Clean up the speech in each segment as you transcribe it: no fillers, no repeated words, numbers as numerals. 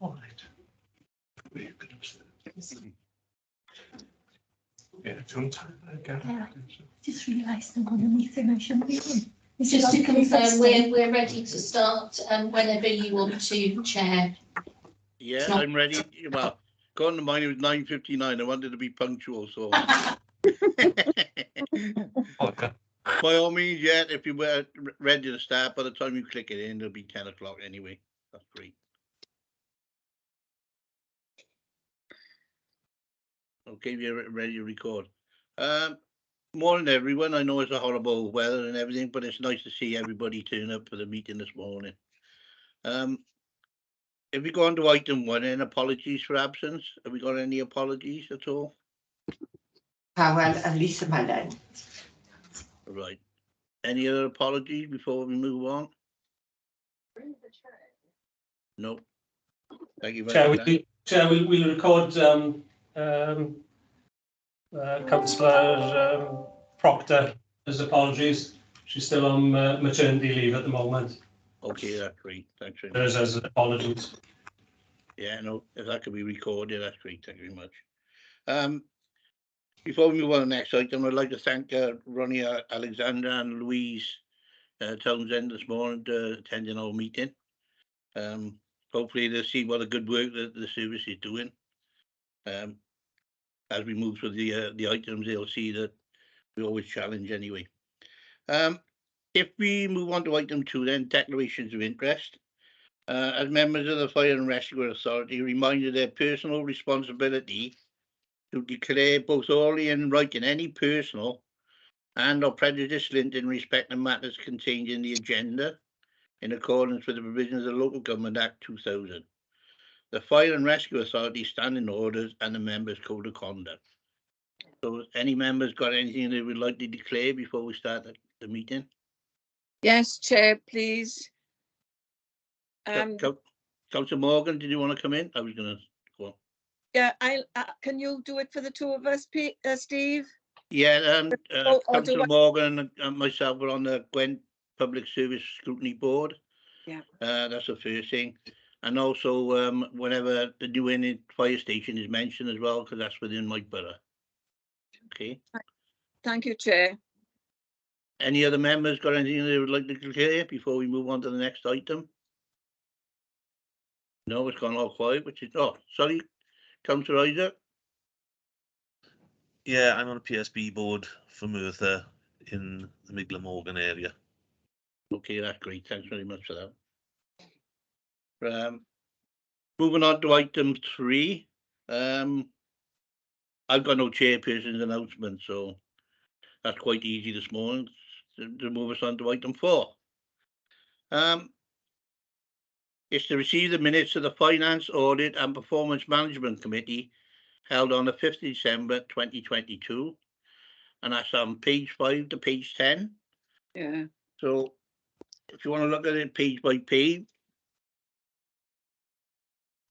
All right. Yeah, Just realised I'm on a meeting I shouldn't be on. Just to confirm, we're ready to start whenever you want to, Chair. Yeah, not- I'm ready. Well, according to mine, it was 9:59. I wanted to be punctual, so. Okay. By all means, yeah, if you were ready to start, by the time you click it in, it'll be 10 o'clock anyway. That's great. Okay, we're ready to record. Morning, everyone. I know it's a horrible weather and everything, but it's nice to see everybody turn up for the meeting this morning. If we go on to item 1, and apologies for absence. Have we got any apologies at all? Hywel and Lisa Mullen. Right. Any other apologies before we move on? No. Thank you very much. Chair, we'll record Councillor Proctor as apologies. She's still on maternity leave at the moment. Okay, that's great. Thanks very much. There's as apologies. Yeah, no, if that could be recorded, that's great. Thank you very much. Before we move on to the next item, I'd like to thank Ronnie Alexander and Louise Townsend this morning attending our meeting. Hopefully they'll see what a good work that the service is doing. As we move through the items, they'll see that we always challenge anyway. If we move on to item 2, then declarations of interest. As members of the Fire and Rescue Authority, reminded their personal responsibility to declare both orally and writing any personal and or prejudicial in respect of matters contained in the agenda in accordance with the provisions of the Local Government Act 2000, the Fire and Rescue Authority standing orders and the members' code of conduct. So any members got anything they would like to declare before we start the meeting? Yes, Chair, please. Councillor Morgan, did you want to come in? I was going to go on. Yeah, can you do it for the two of us, Steve? Yeah, Councillor I- Morgan and myself were on the Gwent Public Service Scrutiny Board. Yeah. That's the first thing. And also whenever the new Inning fire station is mentioned as well, because that's within my borough. Okay. Thank you, Chair. Any other members got anything they would like to declare before we move on to the next item? No, it's gone all quiet, which is, oh, sorry, Councillor Isaac. Yeah, I'm on a PSB board for Merthyr in the Midland Morgan area. Okay, that's great. Thanks very much for that. Moving on to item 3. I've got no chairperson's announcement, so that's quite easy this morning to move us on to item 4. It's to receive the minutes of the Finance, Audit and Performance Management Committee held on the 5th of December 2022, and that's on page 5 to page 10. Yeah. So if you want to look at it page by page,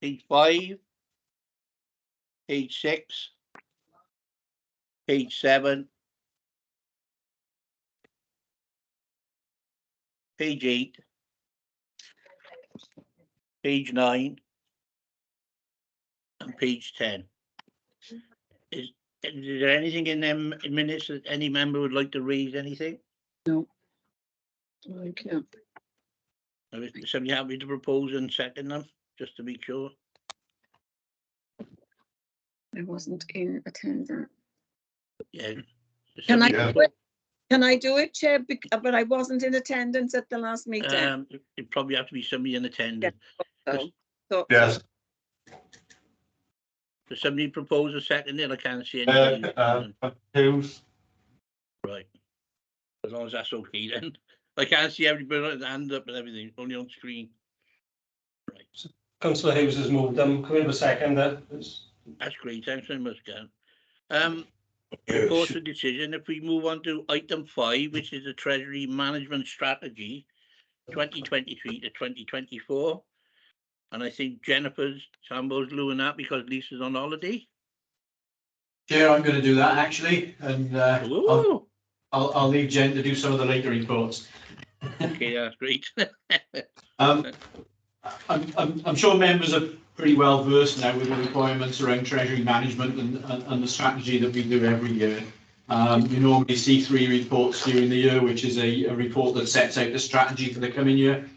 page 5, page 6, page 7, page 8, page 9, and page 10. Is there anything in them minutes that any member would like to raise anything? No. Thank you. Is somebody happy to propose and second them, just to be sure? I wasn't in attendance. Yeah. Can I Somebody- do it? Can I do it, Chair? But I wasn't in attendance at the last meeting. It probably have to be somebody in attendance. So Yes. Does somebody propose a second it? I can't see anybody. Hughes. Right. As long as that's okay then. I can't see everybody with their hand up and everything, only on screen. Right. Councillor Hughes has moved them. Come in a second. That's great. Thanks very much, Gavin. Of course, the decision, if we move on to item 5, which is the Treasury Management Strategy 2023 to 2024. And I think Jennifer's Sambo's doing that because Lisa's on holiday. Chair, I'm going to do that actually, and I'll leave Jen to do some of the later reports. Okay, that's great. I'm sure members are pretty well versed now with the requirements around treasury management and the strategy that we do every year. You normally see 3 reports during the year, which is a report that sets out the strategy for the coming year,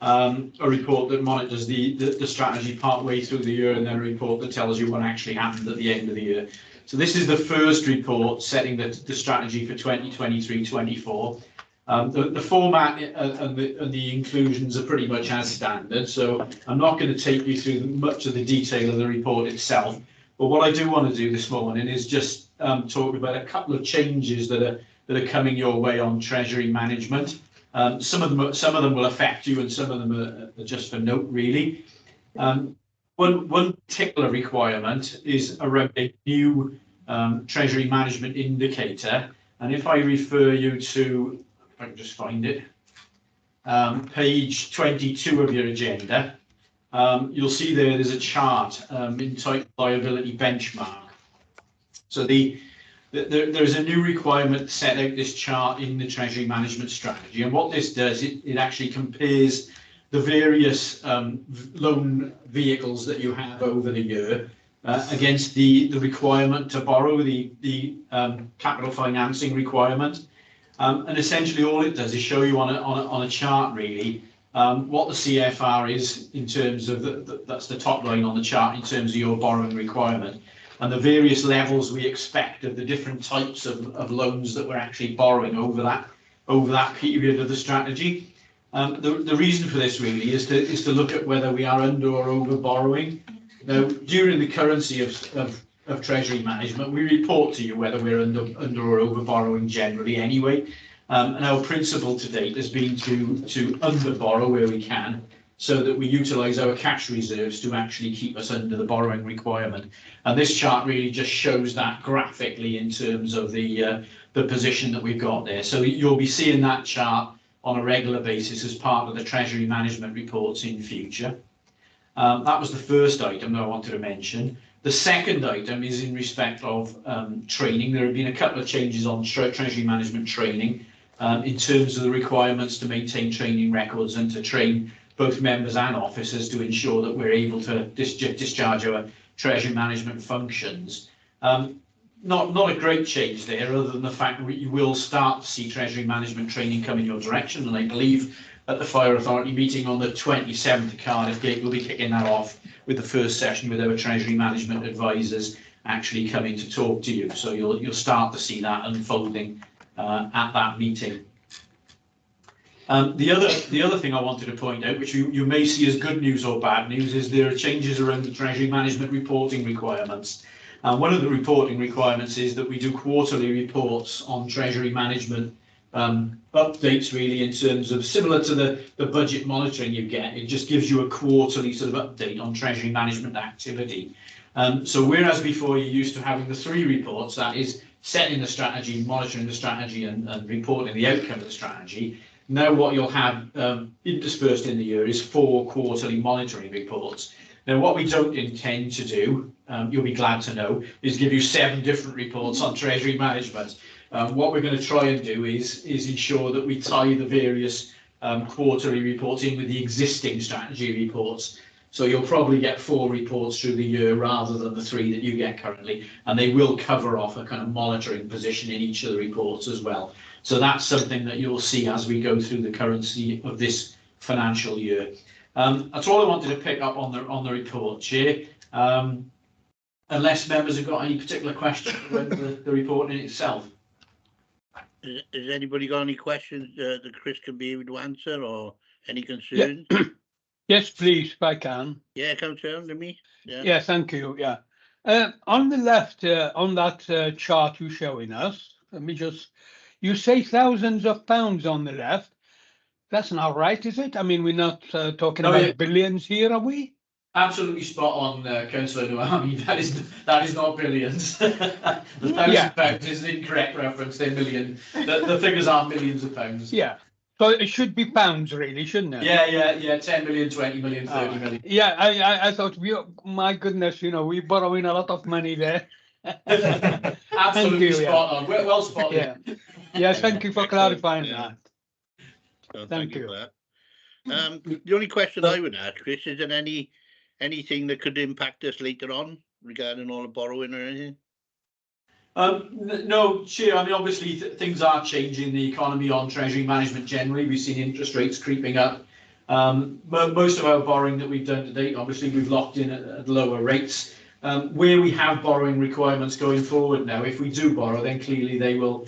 a report that monitors the strategy part way through the year, and then a report that tells you what actually happened at the end of the year. So this is the first report setting the strategy for 2023-24. The format and the inclusions are pretty much as standard, so I'm not going to take you through much of the detail of the report itself. But what I do want to do this morning is just talk about a couple of changes that are coming your way on treasury management. Some of them will affect you, and some of them are just for note, really. One particular requirement is around a new treasury management indicator, and if I refer you to, if I can just find it, page 22 of your agenda, you'll see there's a chart entitled liability benchmark. So there's a new requirement to set out this chart in the treasury management strategy, and what this does, it actually compares the various loan vehicles that you have over the year against the requirement to borrow, the capital financing requirement. And essentially all it does is show you on a chart, really, what the CFR is in terms of, that's the top line on the chart, in terms of your borrowing requirement, and the various levels we expect of the different types of loans that we're actually borrowing over that period of the strategy. The reason for this really is to look at whether we are under or over borrowing. Now, during the currency of treasury management, we report to you whether we're under or over borrowing generally anyway. And our principle to date has been to under borrow where we can, so that we utilise our cash reserves to actually keep us under the borrowing requirement. And this chart really just shows that graphically in terms of the position that we've got there. So you'll be seeing that chart on a regular basis as part of the treasury management reports in future. That was the first item that I wanted to mention. The second item is in respect of training. There have been a couple of changes on treasury management training in terms of the requirements to maintain training records and to train both members and officers to ensure that we're able to discharge our treasury management functions. Not a great change there, other than the fact that you will start to see treasury management training come in your direction, and I believe at the Fire Authority meeting on the 27th at Cardiff Gate, we'll be kicking that off with the first session with our treasury management advisors actually coming to talk to you. So you'll start to see that unfolding at that meeting. The other thing I wanted to point out, which you may see as good news or bad news, is there are changes around the treasury management reporting requirements. And one of the reporting requirements is that we do quarterly reports on treasury management updates, really, in terms of similar to the budget monitoring you get. It just gives you a quarterly sort of update on treasury management activity. So whereas before you used to having the 3 reports, that is setting the strategy, monitoring the strategy, and reporting the outcome of the strategy, now what you'll have interspersed in the year is 4 quarterly monitoring reports. Now, what we don't intend to do, you'll be glad to know, is give you 7 different reports on treasury management. What we're going to try and do is ensure that we tie the various quarterly reports in with the existing strategy reports. So you'll probably get 4 reports through the year rather than the 3 that you get currently, and they will cover off a kind of monitoring position in each of the reports as well. So that's something that you'll see as we go through the currency of this financial year. That's all I wanted to pick up on the report, Chair. Unless members have got any particular questions about the report in itself. Has anybody got any questions that Chris can be able to answer, or any concerns? Yeah. Yes, please, if I can. Yeah, Councillor, to me. Yeah. Yeah, thank you. Yeah. On the left, on that chart you're showing us, let me just, you say thousands of pounds on the left. That's not right, is it? I mean, we're not talking about billions here, are we? Absolutely spot on, Councillor Noami. That is not billions. The £1,000 is an incorrect reference. They're million. The figures are millions of pounds. Yeah. So it should be pounds, really, shouldn't it? Yeah. 10 million, 20 million, 30 million. Yeah, I thought, my goodness, we're borrowing a lot of money there. Absolutely spot on. Well spotted. Yeah. Thank you for clarifying that. So thank you for that. The only question I would ask, Chris, is there anything that could impact us later on regarding all the borrowing or anything? No, Chair, I mean, obviously things are changing the economy on treasury management generally. We've seen interest rates creeping up. But most of our borrowing that we've done to date, obviously we've locked in at lower rates. Where we have borrowing requirements going forward now, if we do borrow, then clearly they will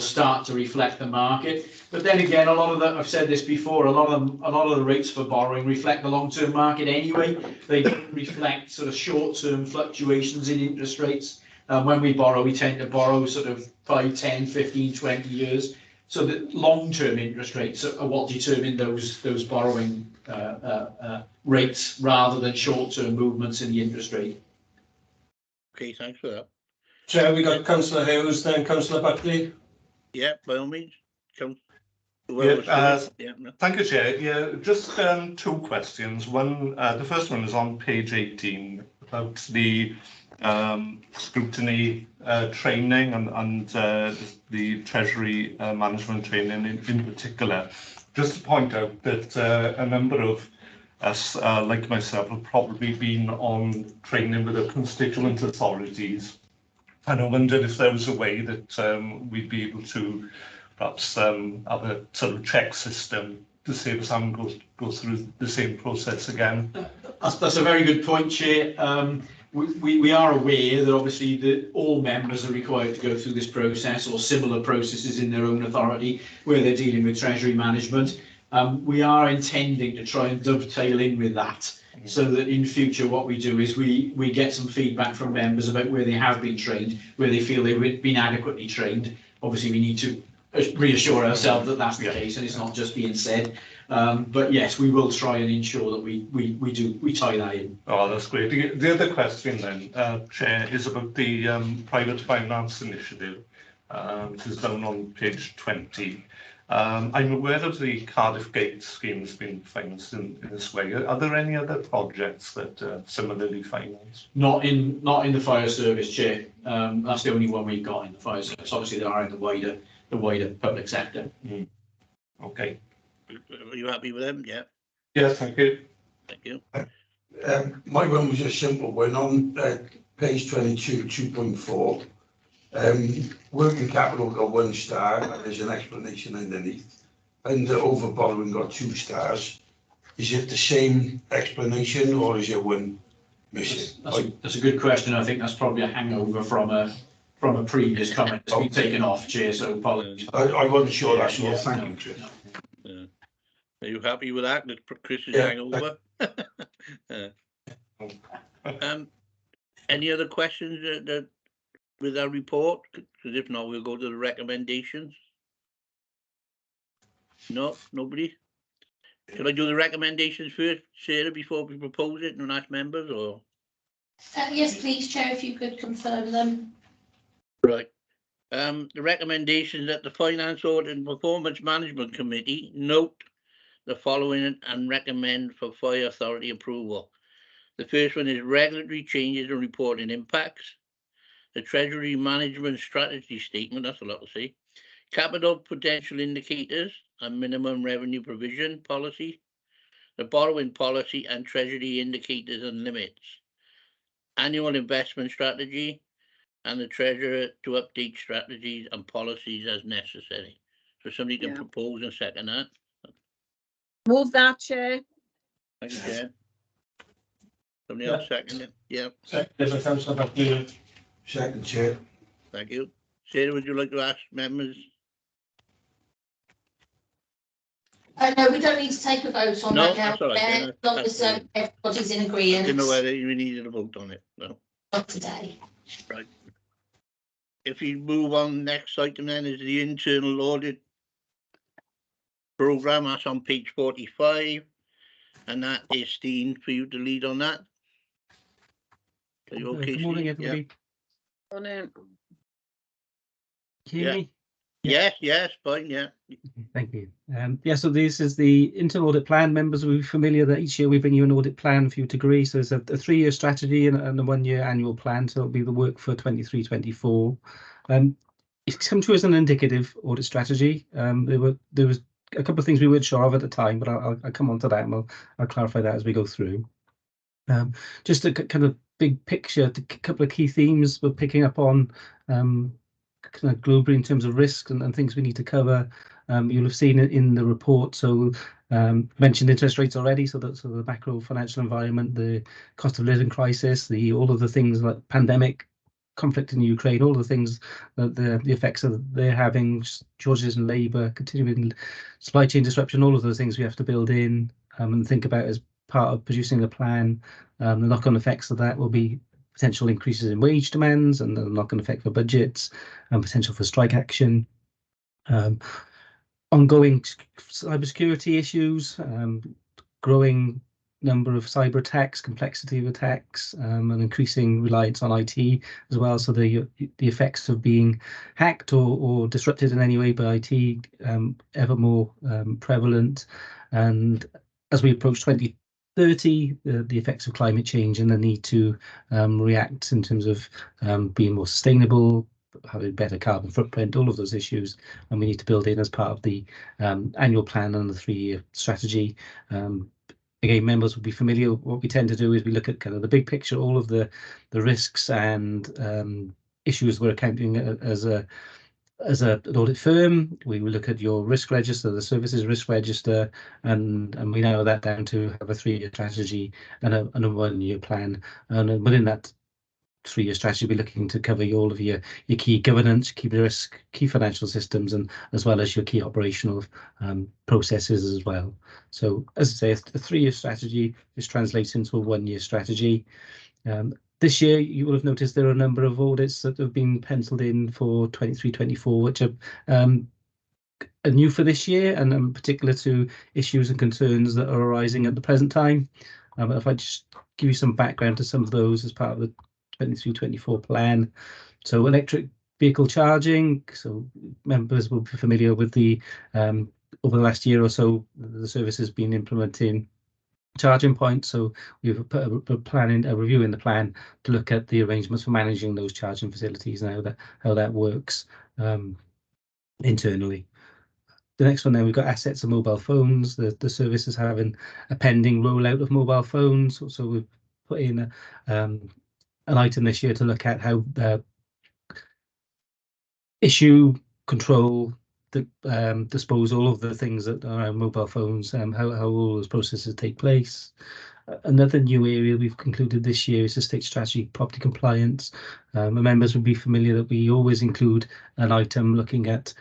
start to reflect the market. But then again, a lot of the, I've said this before, a lot of the rates for borrowing reflect the long-term market anyway. They don't reflect sort of short-term fluctuations in interest rates. When we borrow, we tend to borrow sort of 5, 10, 15, 20 years. So that long-term interest rates are what determine those borrowing rates rather than short-term movements in the interest rate. Okay, thanks for that. Chair, we got Councillor Hughes, then Councillor Buckley. Yeah, by all means. Come. Thank you, Chair. Yeah, just 2 questions. One, the first one is on page 18 about the scrutiny training and the Treasury management training in particular. Just to point out that a number of us, like myself, have probably been on training with the constituent authorities. And I wondered if there was a way that we'd be able to perhaps have a sort of check system to save us having to go through the same process again. That's a very good point, Chair. We are aware that obviously all members are required to go through this process or similar processes in their own authority where they're dealing with treasury management. We are intending to try and dovetail in with that so that in future what we do is we get some feedback from members about where they have been trained, where they feel they've been adequately trained. Obviously we need to reassure ourselves that that's the case and it's not just being said. But yes, we will try and ensure that we tie that in. Oh, that's great. The other question then, Chair, is about the private finance initiative, which is down on page 20. I'm aware of the Cardiff Gate scheme has been financed in this way. Are there any other projects that are similarly financed? Not in the fire service, Chair. That's the only one we've got in the fire service. Obviously, there are in the wider public sector. Okay. Are you happy with them? Yeah. Yes, thank you. Thank you. My one was a simple one on page 22, 2.4. Working capital got 1 star, and there's an explanation underneath. And the over borrowing got 2 stars. Is it the same explanation or is it one missing? That's a good question. I think that's probably a hangover from a previous comment that's been taken off, Chair. So apologies. I wasn't sure, that's all. Thank you, Chris. Are you happy with that? That Chris is hangover. Any other questions that with our report? Because if not, we'll go to the recommendations. No, nobody. Can I do the recommendations first, Sarah, before we propose it and ask members, or? Yes, please, Chair, if you could confirm them. Right. The recommendation that the Finance Audit and Performance Management Committee note the following and recommend for Fire Authority approval. The first one is regulatory changes and reporting impacts. The Treasury Management Strategy Statement, that's a lot to say. Capital potential indicators and minimum revenue provision policy. The borrowing policy and Treasury indicators and limits. Annual investment strategy. And the Treasurer to update strategies and policies as necessary. So somebody can propose and second that. Move that, Chair. Thank you, Chair. Somebody else second it? Yeah. Second, Councillor Buckley. Second, Chair. Thank you. Sarah, would you like to ask members? No, we don't need to take a vote on that now. That's all right, As long as everybody's in agreement. I didn't know whether you needed a vote on it. No. Not today. Right. If you move on, next item then is the internal audit program. That's on page 45, and that is Steen for you to lead on that. Are you okay? Good morning, Steve? everybody. On in. Hear me? Yes, fine, yeah. Thank you. So this is the internal audit plan. Members will be familiar that each year we bring you an audit plan for you to agree. So there's a 3-year strategy and a 1-year annual plan. So it'll be the work for 23-24. It's come to us as an indicative audit strategy. There was a couple of things we weren't sure of at the time, but I'll come on to that and I'll clarify that as we go through. Just a kind of big picture, a couple of key themes we're picking up on kind of globally in terms of risks and things we need to cover. You'll have seen it in the report. So mentioned interest rates already. So the macro financial environment, the cost of living crisis, all of the things like pandemic, conflict in Ukraine, all the things that the effects of they're having, shortages in labour, continuing supply chain disruption, all of those things we have to build in and think about as part of producing a plan. The knock-on effects of that will be potential increases in wage demands and the knock-on effect for budgets and potential for strike action. Ongoing cybersecurity issues, growing number of cyber attacks, complexity of attacks, and increasing reliance on IT as well. So the effects of being hacked or disrupted in any way by IT ever more prevalent. And as we approach 2030, the effects of climate change and the need to react in terms of being more sustainable, having better carbon footprint, all of those issues, and we need to build in as part of the annual plan and the 3-year strategy. Again, members will be familiar. What we tend to do is we look at kind of the big picture, all of the risks and issues we're accounting as an audit firm. We will look at your risk register, the services risk register, and we narrow that down to have a 3-year strategy and a 1-year plan. And within that 3-year strategy, we're looking to cover all of your key governance, key risk, key financial systems, and as well as your key operational processes as well. So as I say, a 3-year strategy is translates into a 1-year strategy. This year, you will have noticed there are a number of audits that have been penciled in for 23-24, which are new for this year and in particular to issues and concerns that are arising at the present time. If I just give you some background to some of those as part of the 23-24 plan. So electric vehicle charging. So members will be familiar with the over the last year or so, the service has been implementing charging points. So we've put a plan in, a review in the plan to look at the arrangements for managing those charging facilities and how that works internally. The next one, then we've got assets and mobile phones. The service is having a pending rollout of mobile phones. So we've put in an item this year to look at how issue, control, disposal of the things that are around mobile phones, how all those processes take place. Another new area we've concluded this year is estate strategy, property compliance. Members will be familiar that we always include an item looking at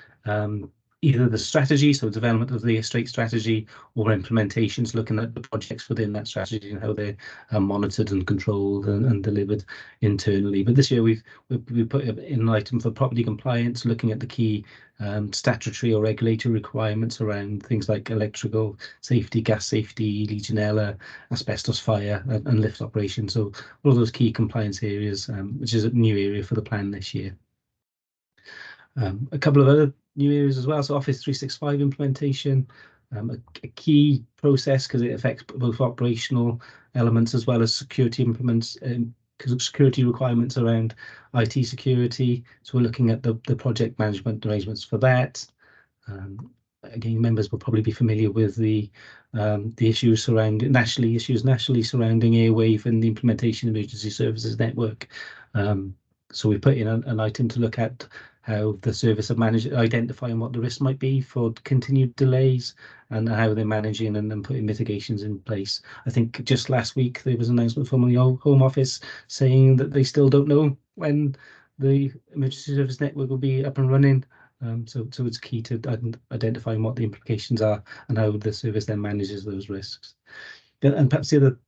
either the strategy, so development of the estate strategy, or implementations, looking at the projects within that strategy and how they're monitored and controlled and delivered internally. But this year we put in an item for property compliance, looking at the key statutory or regulatory requirements around things like electrical safety, gas safety, Legionella, asbestos fire, and lift operations. So all of those key compliance areas, which is a new area for the plan this year. A couple of other new areas as well. So Office 365 implementation, a key process because it affects both operational elements as well as security implements, because of security requirements around IT security. So we're looking at the project management arrangements for that. Again, members will probably be familiar with the issues surrounding nationally surrounding Airwave and the implementation of emergency services network. So we put in an item to look at how the service have managed identifying what the risk might be for continued delays and how they're managing and then putting mitigations in place. I think just last week there was an announcement from the Home Office saying that they still don't know when the emergency service network will be up and running. So it's key to identifying what the implications are and how the service then manages those risks. And perhaps the other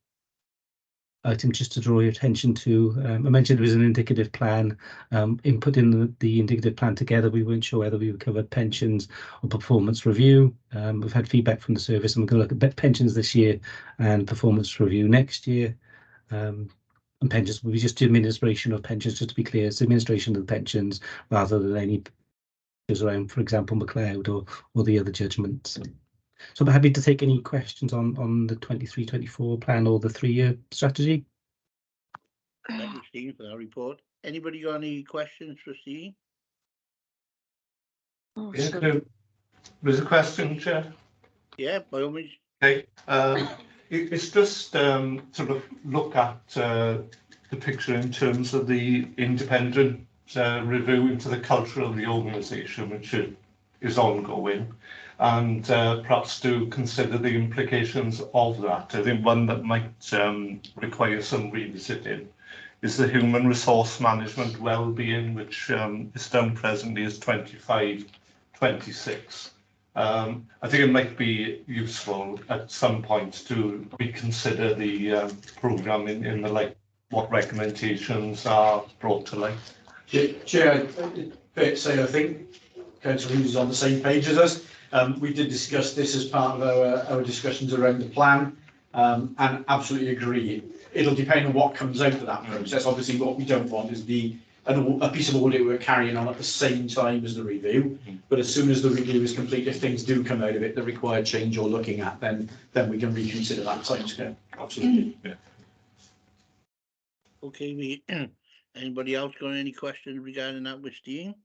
item just to draw your attention to, I mentioned it was an indicative plan. In putting the indicative plan together, we weren't sure whether we would cover pensions or performance review. We've had feedback from the service and we're going to look at pensions this year and performance review next year. And pensions will be just administration of pensions, just to be clear. It's administration of the pensions rather than any around, for example, McLeod or the other judgments. So I'm happy to take any questions on the 23-24 plan or the 3-year strategy. Thank you, Steve, for that report. Anybody got any questions for Steve? Oh, Yeah, sure. There's a question, Chair. Yeah, by all means. Okay, it's just sort of look at the picture in terms of the independent review into the culture of the organisation, which is ongoing, and perhaps to consider the implications of that. I think one that might require some revisiting is the human resource management well-being, which is down presently as 25-26. I think it might be useful at some point to reconsider the programme in the light, what recommendations are brought to light. Chair, fair to say, I think Councillor Hughes is on the same page as us. We did discuss this as part of our discussions around the plan, and absolutely agree. It'll depend on what comes out of that process. Obviously, what we don't want is a piece of audit we're carrying on at the same time as the review. But as soon as the review is complete, if things do come out of it that require change or looking at, then we can reconsider that timescale. Absolutely. Yeah. Okay, anybody else got any questions regarding that with Dean?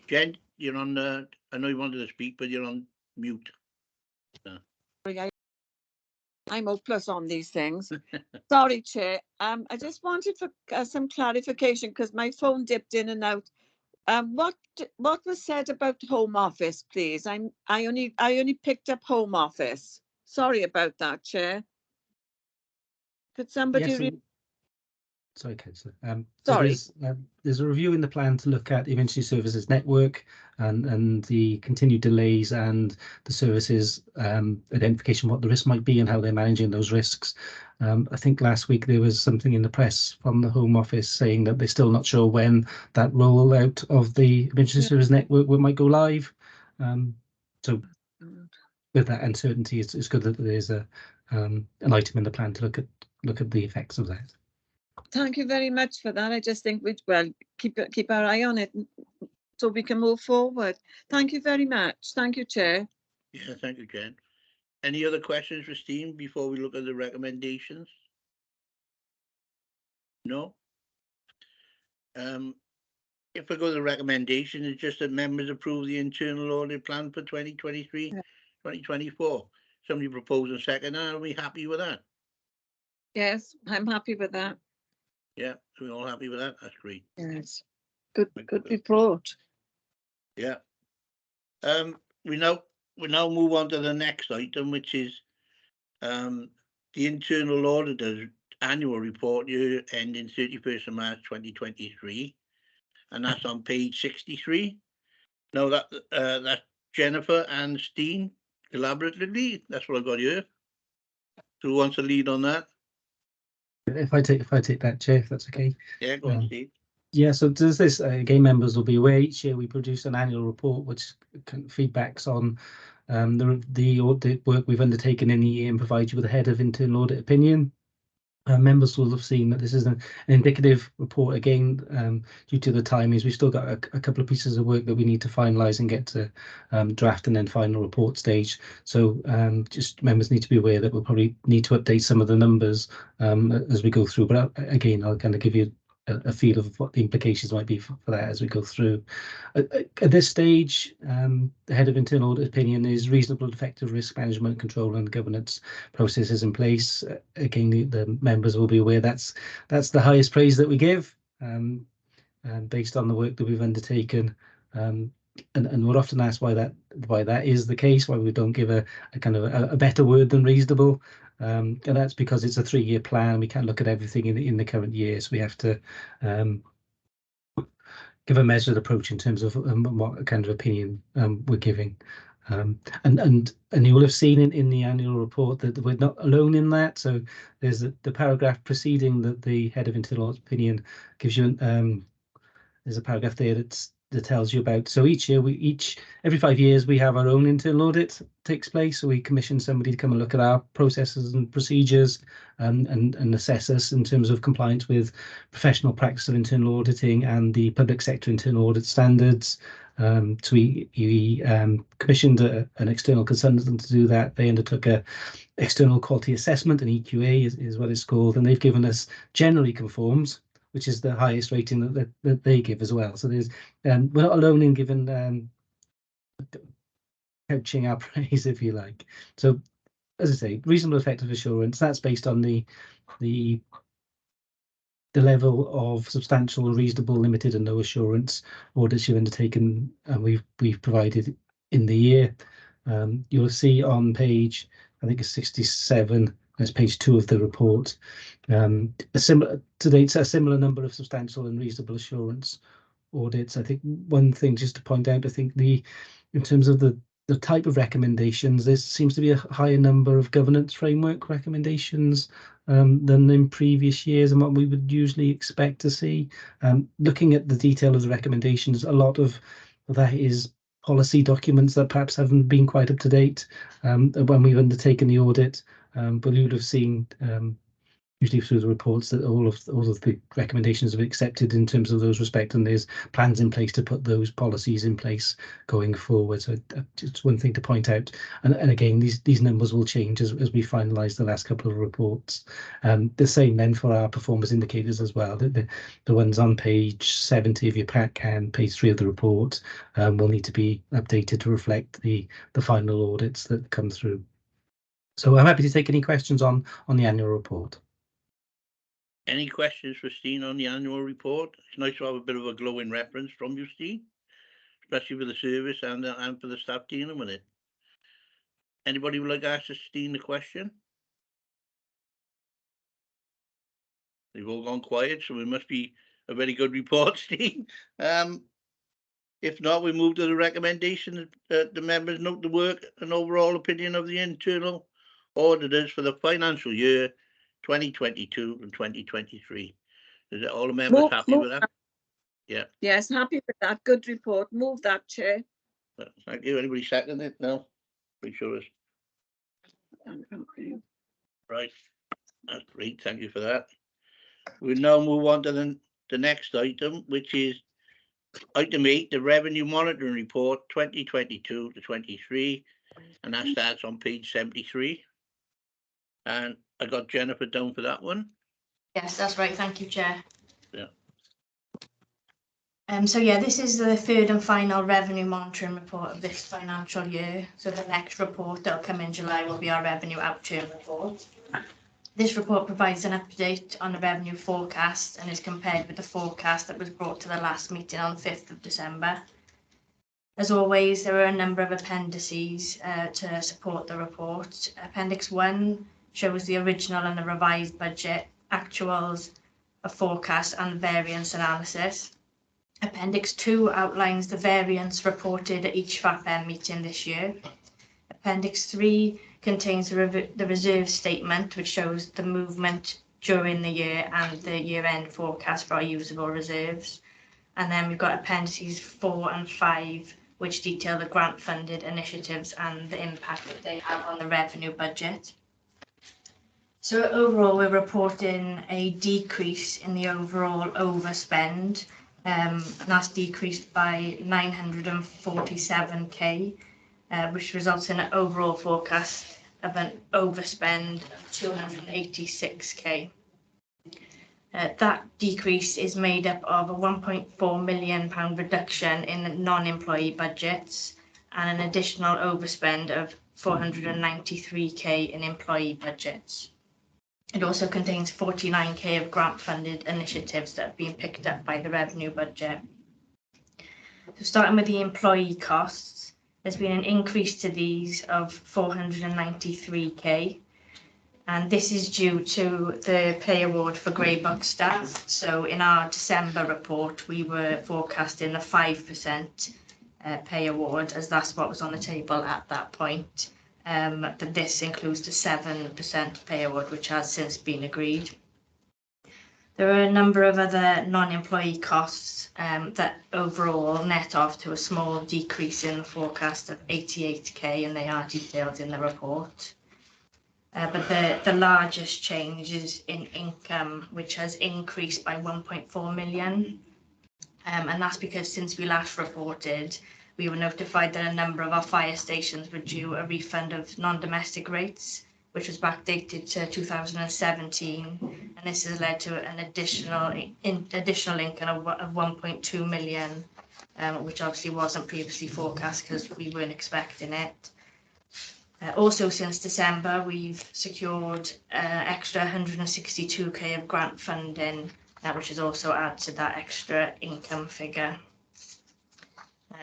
Jen, you're on, I know you wanted to speak, but you're on mute. I'm hopeless on these things. Sorry, Chair. I just wanted for some clarification because my phone dipped in and out. What was said about Home Office, please? I only picked up Home Office. Sorry about that, Chair. Could somebody Yes, sorry, Councillor. Sorry. There's a review in the plan to look at the emergency services network and the continued delays and the services identification, what the risk might be and how they're managing those risks. I think last week there was something in the press from the Home Office saying that they're still not sure when that rollout of the emergency service network might go live. So with that uncertainty, it's good that there's an item in the plan to look at the effects of that. Thank you very much for that. I just think we'd keep our eye on it so we can move forward. Thank you very much. Thank you, Chair. Yeah, thank you, Jen. Any other questions for Steve before we look at the recommendations? No? If we go to the recommendation, it's just that members approve the internal audit plan for 2023-2024. Somebody proposed a second, are we happy with that? Yes, I'm happy with that. Yeah, we're all happy with that. That's great. Yes. Good report. Yeah. We now move on to the next item, which is the internal auditor's annual report year ending 31st of March 2023, and that's on page 63. Now that's Jennifer and Steen collaboratively. That's what I got here. Who wants to lead on that? If I take that, Chair, if that's okay. Yeah, go on, Steve. Yeah, so does this, again, members will be aware each year we produce an annual report which feedbacks on the audit work we've undertaken in the year and provide you with a head of internal audit opinion. Members will have seen that this is an indicative report again, due to the timings. We've still got a couple of pieces of work that we need to finalise and get to draft and then final report stage. So just members need to be aware that we'll probably need to update some of the numbers as we go through. But again, I'll kind of give you a feel of what the implications might be for that as we go through. At this stage, the head of internal audit opinion is reasonable, effective risk management, control and governance processes in place. Again, the members will be aware that's the highest praise that we give, based on the work that we've undertaken. And we're often asked why that is the case, why we don't give a kind of a better word than reasonable. And that's because it's a 3-year plan. We can't look at everything in the current year, so we have to give a measured approach in terms of what kind of opinion we're giving. And you will have seen in the annual report that we're not alone in that. So there's the paragraph preceding the head of internal opinion gives you there's a paragraph there that tells you about. So each year every 5 years we have our own internal audit takes place. So we commission somebody to come and look at our processes and procedures and assess us in terms of compliance with professional practice of internal auditing and the public sector internal audit standards. So we commissioned an external consultant to do that. They undertook a external quality assessment, an EQA is what it's called, and they've given us generally conforms which is the highest rating that they give as well. So there's we're not alone in giving couching our praise, if you like. So as I say, reasonable effective assurance, that's based on the level of substantial, reasonable, limited and no assurance audits you've undertaken and we've provided in the year. You'll see on page, I think it's 67, that's page 2 of the report, a similar number of substantial and reasonable assurance audits. I think one thing just to point out, I think in terms of the type of recommendations, there seems to be a higher number of governance framework recommendations than in previous years and what we would usually expect to see. Looking at the detail of the recommendations, a lot of that is policy documents that perhaps haven't been quite up to date when we've undertaken the audit, but you would have seen usually through the reports that all of the recommendations have been accepted in terms of those respect, and there's plans in place to put those policies in place going forward. So it's one thing to point out, and again these numbers will change as we finalise the last couple of reports. The same then for our performance indicators as well. The ones on page 70 of your pack and page 3 of the report will need to be updated to reflect the final audits that come through. So I'm happy to take any questions on the annual report. Any questions for Steen on the annual report? It's nice to have a bit of a glowing reference from you, Steen, especially for the service and for the staff dealing with it. Anybody would like to ask Steen the question? They've all gone quiet, so it must be a very good report, Steen. If not, we move to the recommendation that the members note the work and overall opinion of the internal auditors for the financial year 2022 and 2023. Is it all the members happy with that? Yeah. Yes, happy with that. Good report. Move that, Chair. Thank you. Anybody second it? No? Pretty sure it's right. That's great. Thank you for that. We'll now move on to the next item, which is item 8, the Revenue Monitoring Report 2022 to 23, and that starts on page 73. And I got Jennifer down for that one. Yes, that's right. Thank you, Chair. Yeah. So yeah, this is the third and final revenue monitoring report of this financial year. So the next report that'll come in July will be our revenue outturn report. This report provides an update on the revenue forecast and is compared with the forecast that was brought to the last meeting on the 5th of December. As always, there are a number of appendices to support the report. Appendix 1 shows the original and the revised budget, actuals, a forecast and variance analysis. Appendix 2 outlines the variance reported at each FAPM meeting this year. Appendix 3 contains the reserve statement, which shows the movement during the year and the year-end forecast for our usable reserves. And then we've got appendices 4 and 5, which detail the grant-funded initiatives and the impact that they have on the revenue budget. So overall, we're reporting a decrease in the overall overspend, and that's decreased by 947k, which results in an overall forecast of an overspend of 286k. That decrease is made up of a £1.4 million reduction in non-employee budgets and an additional overspend of 493k in employee budgets. It also contains 49k of grant-funded initiatives that have been picked up by the revenue budget. So starting with the employee costs, there's been an increase to these of 493k, and this is due to the pay award for grey book staff. So in our December report, we were forecasting a 5% pay award, as that's what was on the table at that point. But this includes the 7% pay award, which has since been agreed. There are a number of other non-employee costs that overall net off to a small decrease in the forecast of 88k, and they are detailed in the report. But the largest change is in income, which has increased by 1.4 million. And that's because since we last reported, we were notified that a number of our fire stations were due a refund of non-domestic rates, which was backdated to 2017, and this has led to an additional income of 1.2 million, which obviously wasn't previously forecast because we weren't expecting it. Also, since December, we've secured extra 162k of grant funding, which has also added to that extra income figure.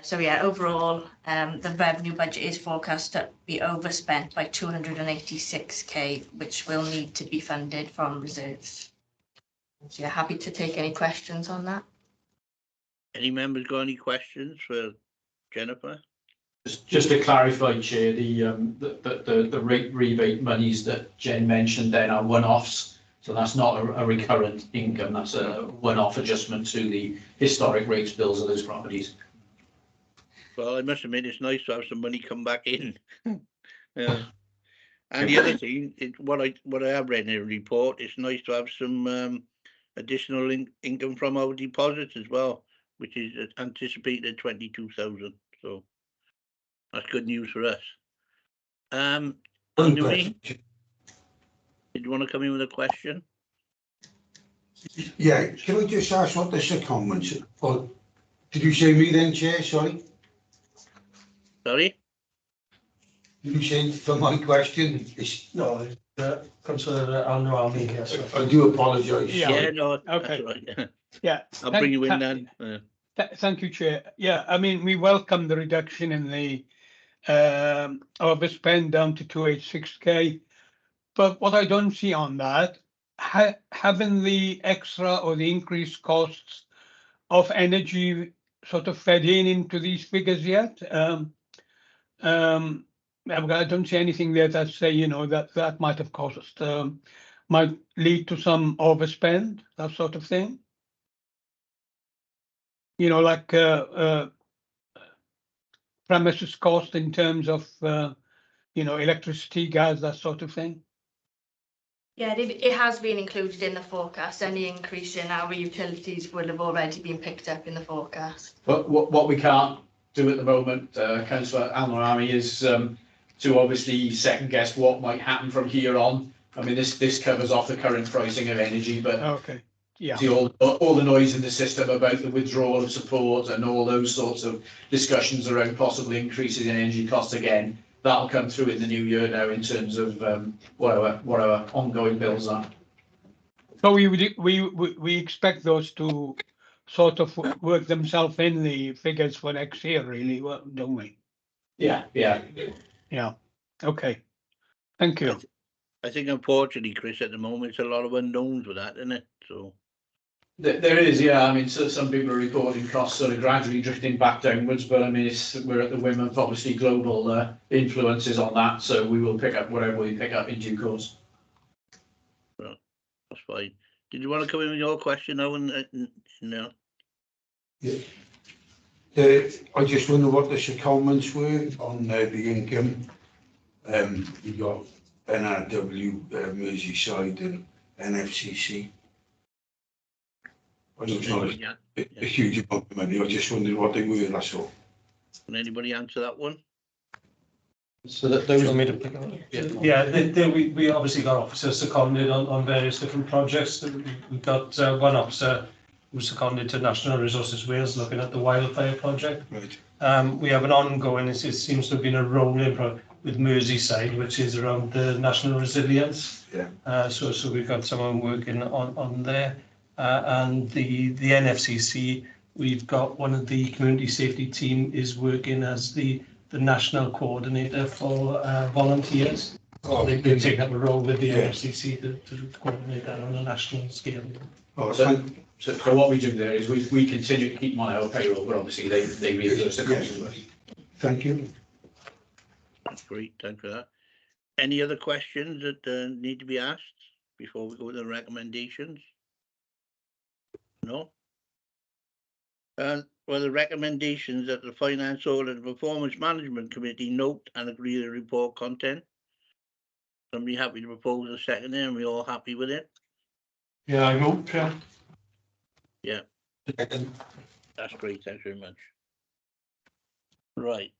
So yeah, overall, the revenue budget is forecast to be overspent by 286k, which will need to be funded from reserves. So yeah, happy to take any questions on that. Any members got any questions for Jennifer? Just to clarify, Chair, the rate rebate monies that Jen mentioned then are one-offs. So that's not a recurrent income. That's a one-off adjustment to the historic rates bills of those properties. Well, I must admit, it's nice to have some money come back in. And the other thing, what I have read in the report, it's nice to have some additional income from our deposits as well, which is anticipated at 22,000. So that's good news for us. Anyway, did you want to come in with a question? Yeah, can I just ask what the secondments, or did you say me then, Chair? Sorry? Sorry? Did you say for my question? No, Councillor Al-Nawami, yes. I do apologise. Yeah, no, Okay. that's right. Yeah. I'll bring you in then. Thank you, Chair. Yeah, I mean, we welcome the reduction in the overspend down to 286k. But what I don't see on that, having the extra or the increased costs of energy sort of fed into these figures yet. I don't see anything there that say, you know, that might have caused, might lead to some overspend, that sort of thing. You know, like premises cost in terms of, you know, electricity, gas, that sort of thing. Yeah, it has been included in the forecast. Any increase in our utilities will have already been picked up in the forecast. But what we can't do at the moment, Councillor Al-Nawami, is to obviously second guess what might happen from here on. I mean, this covers off the current pricing of energy, but okay, yeah, see all the noise in the system about the withdrawal of support and all those sorts of discussions around possible increases in energy costs again. That'll come through in the new year now in terms of what our ongoing bills are. so we expect those to sort of work themselves in the figures for next year, really, don't we? Yeah. Okay, thank you. I think unfortunately, Chris, at the moment, it's a lot of unknowns with that, isn't it? So There is, yeah. I mean, so some people are reporting costs sort of gradually drifting back downwards, but I mean, we're at the whim of obviously global influences on that, so we will pick up whatever we pick up in due course. well, that's fine. Did you want to come in with your question, Owen? No. Yeah. I just wonder what the secondments were on the income. You got NRW, Merseyside and NFCC. I know it's not a huge amount of money, I just wondered what they were, that's all. Can anybody answer that one? So that those are made to pick up. Yeah, we obviously got officers seconded on various different projects. We've got one officer who's seconded to National Resources Wales looking at the wildfire project. Right. We have an ongoing, it seems to have been a rolling with Merseyside, which is around the national resilience. Yeah. So we've got someone working on there. And the NFCC, we've got one of the community safety team is working as the national coordinator for volunteers. Oh, they've taken up a role with the NFCC to coordinate that on a national scale. Oh, so what we do there is we continue to keep them on our payroll, but obviously they reimburse the cost of us. Thank you. That's great, thanks for that. Any other questions that need to be asked before we go to the recommendations? No? Well, the recommendations that the Finance Audit and Performance Management Committee note and agree the report content. Somebody happy to propose a second there, and we all happy with it? Yeah, I vote, Chair. Yeah. That's great, thanks very much. Right.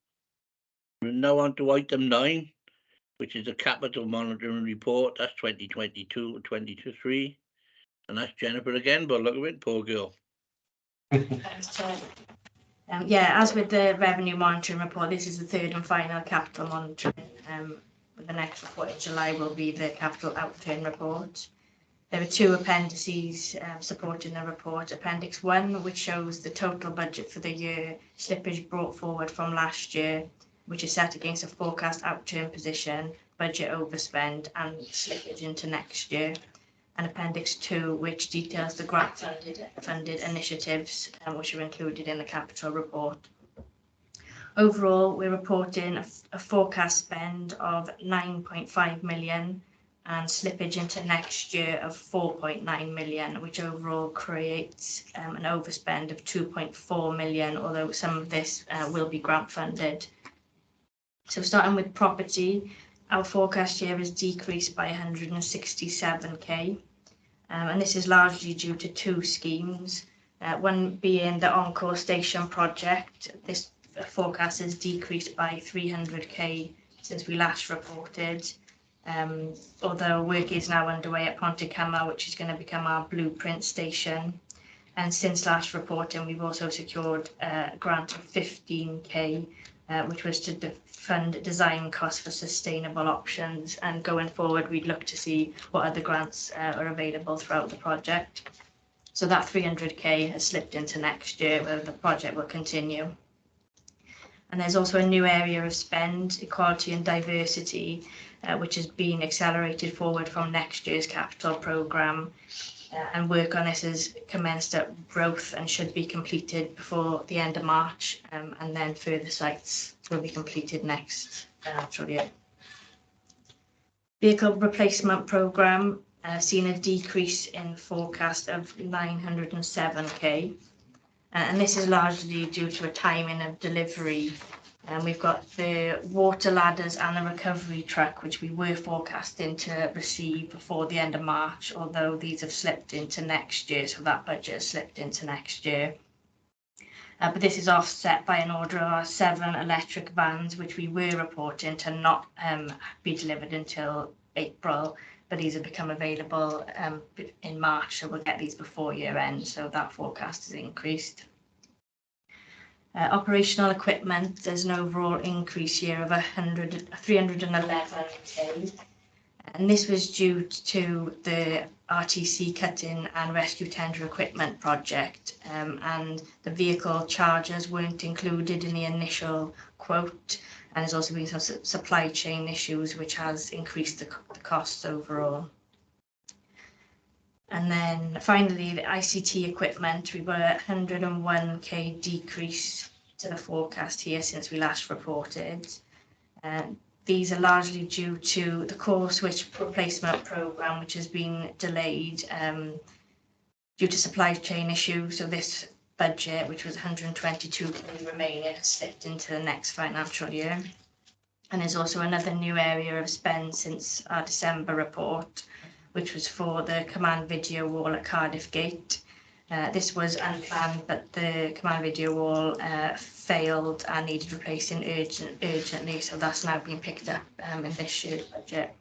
We're now on to item 9, which is the capital monitoring report. That's 2022 to 2023. And that's Jennifer again, but look at it, poor girl. Thanks, Chair. Yeah, as with the revenue monitoring report, this is the third and final capital monitoring. The next report in July will be the capital outturn report. There are two appendices supporting the report. Appendix 1, which shows the total budget for the year, slippage brought forward from last year, which is set against a forecast outturn position, budget overspend and slippage into next year. And Appendix 2, which details the grant funded initiatives which are included in the capital report. Overall, we're reporting a forecast spend of 9.5 million and slippage into next year of 4.9 million, which overall creates an overspend of 2.4 million, although some of this will be grant funded. So starting with property, our forecast year is decreased by 167k, and this is largely due to two schemes. One being the Encore Station project. This forecast is decreased by 300k since we last reported, although work is now underway at Ponticama, which is going to become our blueprint station. And since last reporting, we've also secured a grant of 15k, which was to fund design costs for sustainable options. And going forward, we'd look to see what other grants are available throughout the project. So that 300k has slipped into next year, where the project will continue. And there's also a new area of spend, equality and diversity, which has been accelerated forward from next year's capital programme. And work on this has commenced at growth and should be completed before the end of March, and then further sites will be completed next financial year. Vehicle replacement programme seen a decrease in forecast of 907k, and this is largely due to a timing of delivery. And we've got the water ladders and the recovery truck, which we were forecasting to receive before the end of March, although these have slipped into next year, so that budget has slipped into next year. But this is offset by an order of our 7 electric vans, which we were reporting to not be delivered until April, but these have become available in March, so we'll get these before year end, so that forecast has increased. Operational equipment, there's an overall increase here of 311k, and this was due to the RTC cutting and rescue tender equipment project, and the vehicle chargers weren't included in the initial quote, and there's also been some supply chain issues which has increased the costs overall. And then finally, the ICT equipment, we were at 101k decrease to the forecast here since we last reported. These are largely due to the core switch replacement programme, which has been delayed due to supply chain issues. So this budget, which was 122k remaining, has slipped into the next financial year. And there's also another new area of spend since our December report, which was for the command video wall at Cardiff Gate. This was unplanned, but the command video wall failed and needed replacing urgently, so that's now been picked up in this year's budget.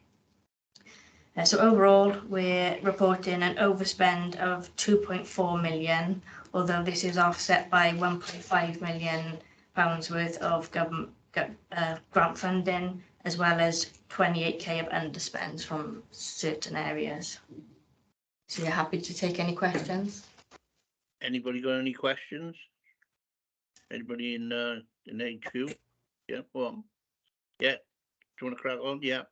So overall, we're reporting an overspend of 2.4 million, although this is offset by 1.5 million pounds worth of government grant funding, as well as 28k of underspends from certain areas. So you're happy to take any questions? Anybody got any questions? Anybody in HQ? Yeah, well, yeah. Do you want to crack on? Yeah.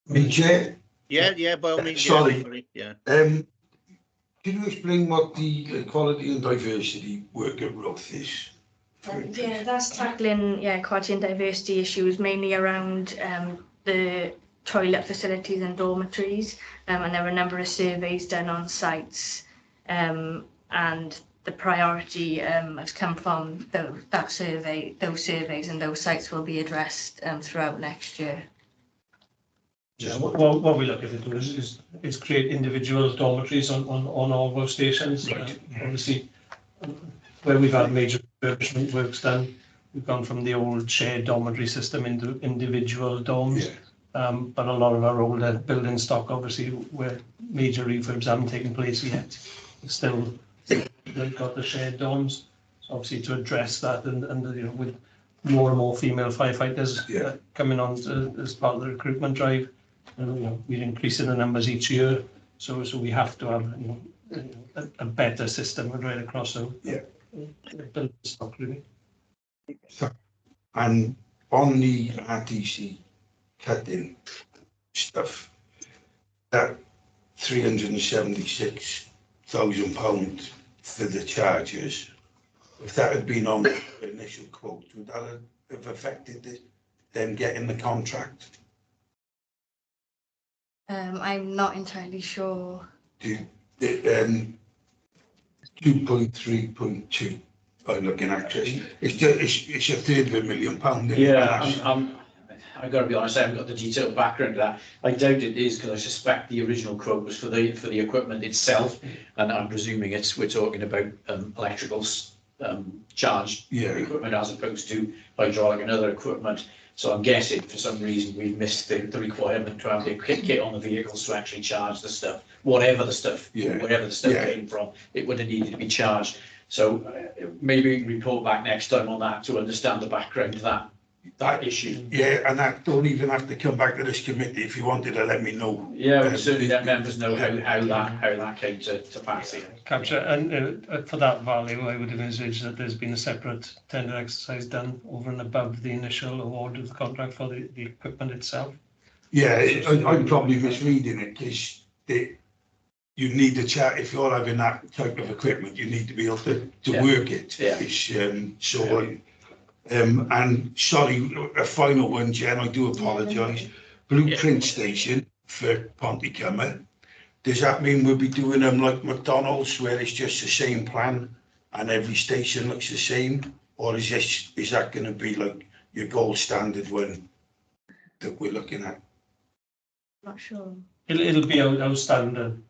Me, Chair? Yeah, by all means. Sorry. Yeah. Can you explain what the equality and diversity worker growth is? Yeah, that's tackling equality and diversity issues, mainly around the toilet facilities and dormitories, and there were a number of surveys done on sites, and the priority has come from those surveys, and those sites will be addressed throughout next year. Yeah, what we look at to do is create individual dormitories on all those stations. Obviously, where we've had major refurbishment works done, we've gone from the old shared dormitory system into individual dorms. But a lot of our older building stock, obviously, where major refurbs haven't taken place yet, still they've got the shared dorms. So obviously to address that, and you know, with more and more female firefighters coming on as part of the recruitment drive, and you know, we're increasing the numbers each year. So we have to have, you know, a better system right across the building stock, really. So, and on the RTC cutting stuff, that £376,000 for the charges, if that had been on the initial quote, would that have affected them getting the contract? I'm not entirely sure. 2.3.2. I'm looking at it. It's a third of £1 million. I've got to be honest, I haven't got the detailed background of that. I doubt it is, because I suspect the original quote was for the equipment itself, and I'm presuming we're talking about electrical charged equipment as opposed to hydraulic and other equipment. So I'm guessing for some reason we've missed the requirement to have the kit on the vehicles to actually charge the stuff, whatever the stuff came from. It would have needed to be charged. So maybe we can report back next time on that to understand the background to that issue. Yeah, and that don't even have to come back to this committee. If you wanted to let me know. Yeah, we certainly let members know how that came to pass. Capture, and for that value, I would envisage that there's been a separate tender exercise done over and above the initial award of the contract for the equipment itself. Yeah, I'm probably misreading it, because you need to chat. If you're having that type of equipment, you need to be able to work it. And sorry, a final one, Jen, I do apologise. Blueprint station for Pontycummer. Does that mean we'll be doing them like McDonald's, where it's just the same plan and every station looks the same? Or is that going to be like your gold standard one that we're looking at? Not sure. It'll be our standard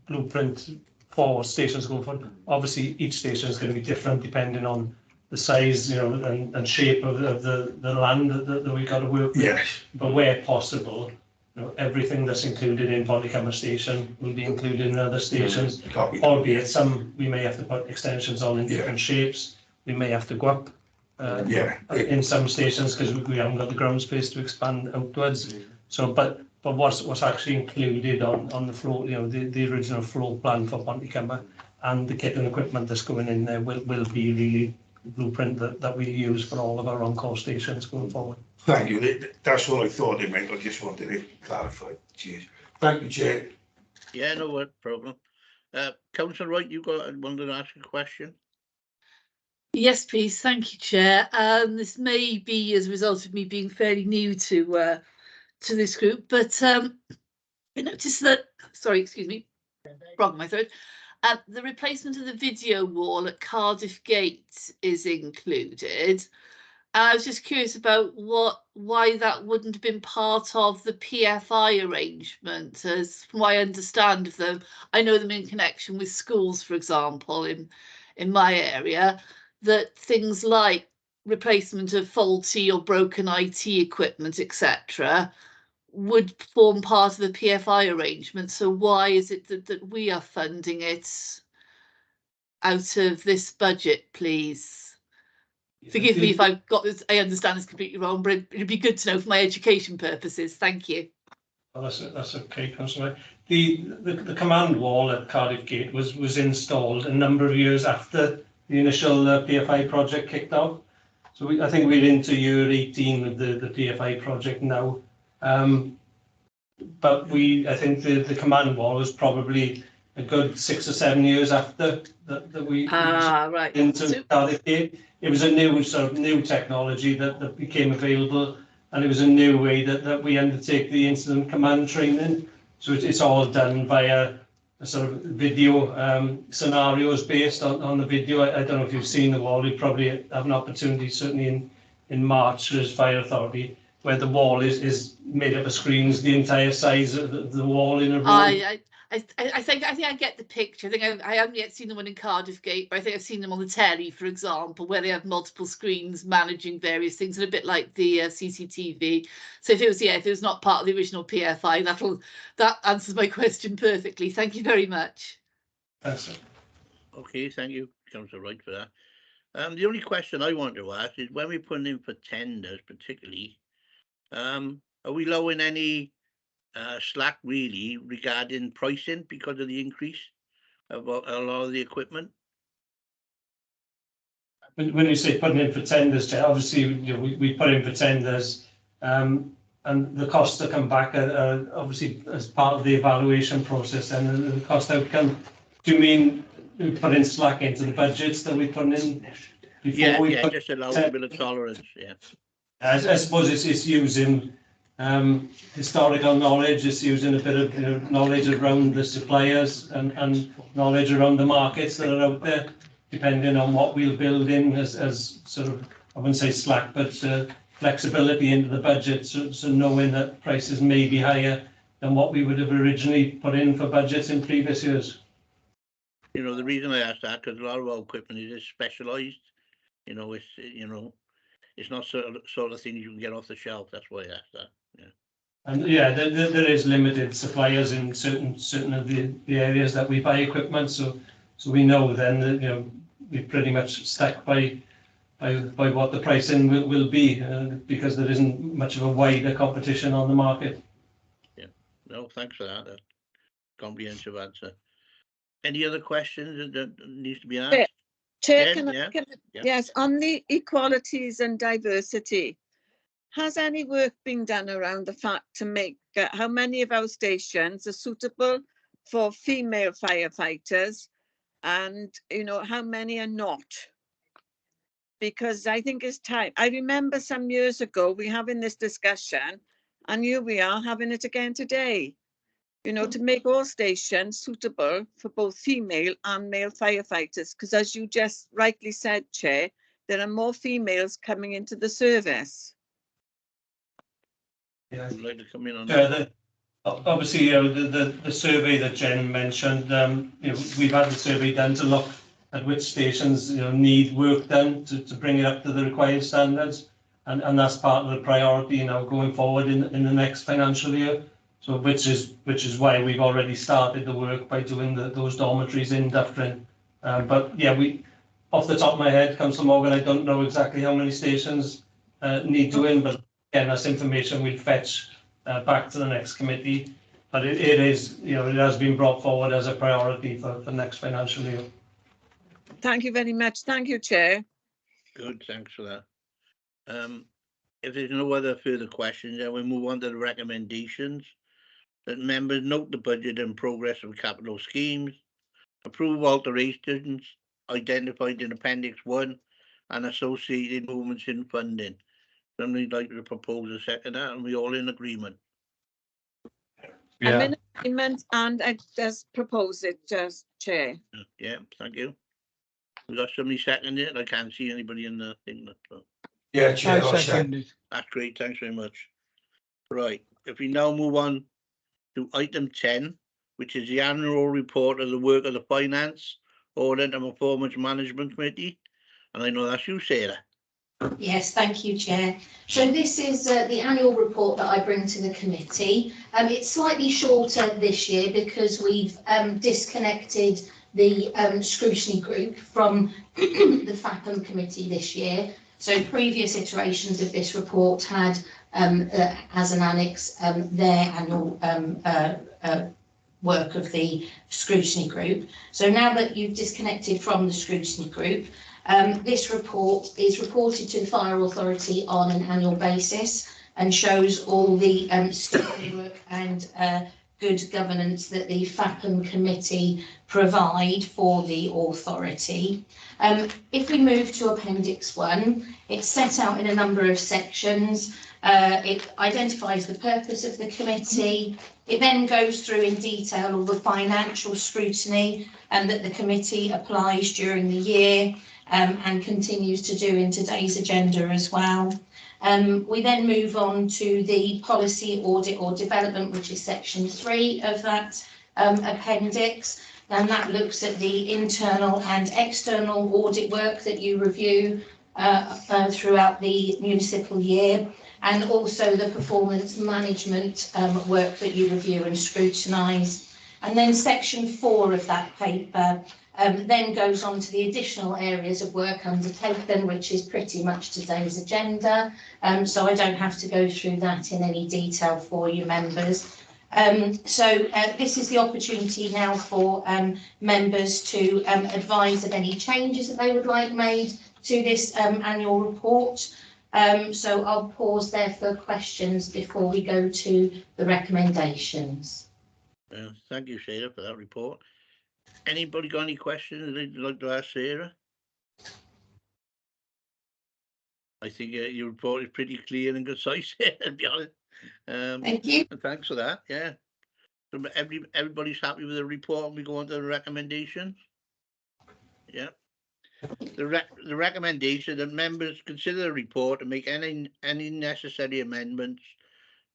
blueprint for stations going forward. Obviously, each station is going to be different depending on the size, you know, and shape of the land that we've got to work with. Yes. But where possible, you know, everything that's included in Pontycummer station will be included in other stations. Albeit some we may have to put extensions on in different shapes. We may have to go up in some stations because we haven't got the ground space to expand outwards. So, but what's actually included on the floor, you know, the original floor plan for Pontycummer and the kit and equipment that's going in there will be really blueprint that we use for all of our on-call stations going forward. Thank you. That's what I thought it meant. I just wanted to clarify. Cheers. Thank you, Chair. Yeah, no problem. Councillor Wright, you wanted to ask a question? Yes, please. Thank you, Chair. This may be as a result of me being fairly new to this group, but I noticed that. Sorry, excuse me. Wrong, my throat. The replacement of the video wall at Cardiff Gate is included. I was just curious about why that wouldn't have been part of the PFI arrangement, as from what I understand of them. I know them in connection with schools, for example, in my area, that things like replacement of faulty or broken IT equipment, etc., would form part of the PFI arrangement. So why is it that we are funding it out of this budget, please? Forgive me if I've got this, I understand this completely wrong, but it'd be good to know for my education purposes. Thank you. Well, that's okay, Councillor. The command wall at Cardiff Gate was installed a number of years after the initial PFI project kicked off. So I think we're into year 18 with the PFI project now. But I think the command wall was probably a good 6 or 7 years after that we right into Cardiff Gate. It was a new technology that became available, and it was a new way that we undertake the incident command training. So it's all done via a sort of video scenarios based on the video. I don't know if you've seen the wall. You probably have an opportunity, certainly in March, as Fire Authority, where the wall is made up of screens, the entire size of the wall in a room. I think I get the picture. I think I haven't yet seen the one in Cardiff Gate, but I think I've seen them on the telly, for example, where they have multiple screens managing various things, and a bit like the CCTV. So if it was not part of the original PFI, that answers my question perfectly. Thank you very much. Thanks. Okay, thank you, Councillor Wright, for that. The only question I want to ask is when we're putting in for tenders, particularly, are we lowering any slack really regarding pricing because of the increase of a lot of the equipment? When you say putting in for tenders, obviously we put in for tenders, and the costs that come back are obviously as part of the evaluation process and the cost outcome. Do you mean we put in slack into the budgets that we put in before we put just allow a bit of tolerance. Yeah, I suppose it's using historical knowledge. It's using a bit of knowledge around the suppliers and knowledge around the markets that are out there, depending on what we'll build in as sort of, I wouldn't say slack, but flexibility into the budget. So knowing that prices may be higher than what we would have originally put in for budgets in previous years. You know, the reason I asked that because a lot of our equipment is specialised. You know, it's not sort of things you can get off the shelf. That's why I asked that. Yeah. And yeah, there is limited suppliers in certain of the areas that we buy equipment. So we know then that we're pretty much stuck by what the pricing will be because there isn't much of a wider competition on the market. Yeah. No, thanks for that. Comprehensive answer. Any other questions that needs to be asked? Chair, yes, on the equalities and diversity, has any work been done around the fact to make how many of our stations are suitable for female firefighters and, how many are not? Because I think it's time. I remember some years ago, we having this discussion and here we are having it again today. To make all stations suitable for both female and male firefighters, because as you just rightly said, Chair, there are more females coming into the service. Yeah, I'd like to come in on that. Obviously, the survey that Jen mentioned, we've had the survey done to look at which stations need work done to bring it up to the required standards, and that's part of the priority going forward in the next financial year. So which is why we've already started the work by doing those dormitories in Dyffryn. But yeah, off the top of my head, Councillor Morgan, I don't know exactly how many stations need doing, but again, that's information we'll fetch back to the next committee. But it is, it has been brought forward as a priority for the next financial year. Thank you very much. Thank you, Chair. Good, thanks for that. If there's no other further questions, then we'll move on to the recommendations. That members note the budget and progress of capital schemes, approve alterations identified in Appendix 1 and associated movements in funding. Somebody like to propose a second that, and we all in agreement. Yeah. I'm in agreement and I just propose it, just Chair. Yeah, thank you. We got somebody second it. I can't see anybody in the thing. Yeah, Chair. That's great. Thanks very much. Right. If we now move on to item 10, which is the annual report of the work of the Finance, Audit and Performance Management Committee. And I know that's you, Sarah. Yes, thank you, Chair. So this is the annual report that I bring to the committee. It's slightly shorter this year because we've disconnected the scrutiny group from the FAPM committee this year. So previous iterations of this report had as an annex their annual work of the scrutiny group. So now that you've disconnected from the scrutiny group, this report is reported to the Fire Authority on an annual basis and shows all the statement work and good governance that the FAPM committee provide for the authority. If we move to Appendix 1, it's set out in a number of sections. It identifies the purpose of the committee. It then goes through in detail all the financial scrutiny that the committee applies during the year and continues to do in today's agenda as well. We then move on to the policy, audit or development, which is section 3 of that appendix, and that looks at the internal and external audit work that you review throughout the municipal year, and also the performance management work that you review and scrutinise. And then section 4 of that paper then goes on to the additional areas of work undertaken, which is pretty much today's agenda. So I don't have to go through that in any detail for you members. This is the opportunity now for members to advise of any changes that they would like made to this annual report. So I'll pause there for questions before we go to the recommendations. Thank you, Sarah, for that report. Anybody got any questions they'd like to ask Sarah? I think your report is pretty clear and concise, to be honest. Thank you. And thanks for that, yeah. So everybody's happy with the report and we go on to the recommendations? Yeah. The recommendation that members consider the report and make any necessary amendments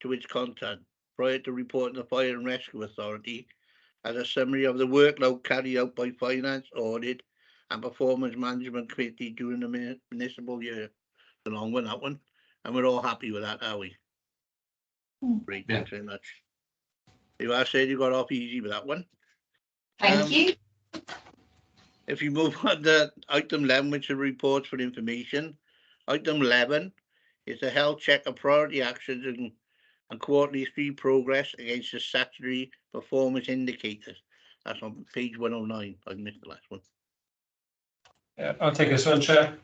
to its content prior to reporting the Fire and Rescue Authority as a summary of the workload carried out by Finance, Audit and Performance Management Committee during the municipal year. Along with that one, and we're all happy with that, are we? Great, thanks very much. You are saying you got off easy with that one. Thank you. If you move on to item 11, which is reports for information. Item 11 is a health check of priority actions and quarterly fee progress against the statutory performance indicators. That's on page 109. I missed the last one. Yeah, I'll take this one, Chair.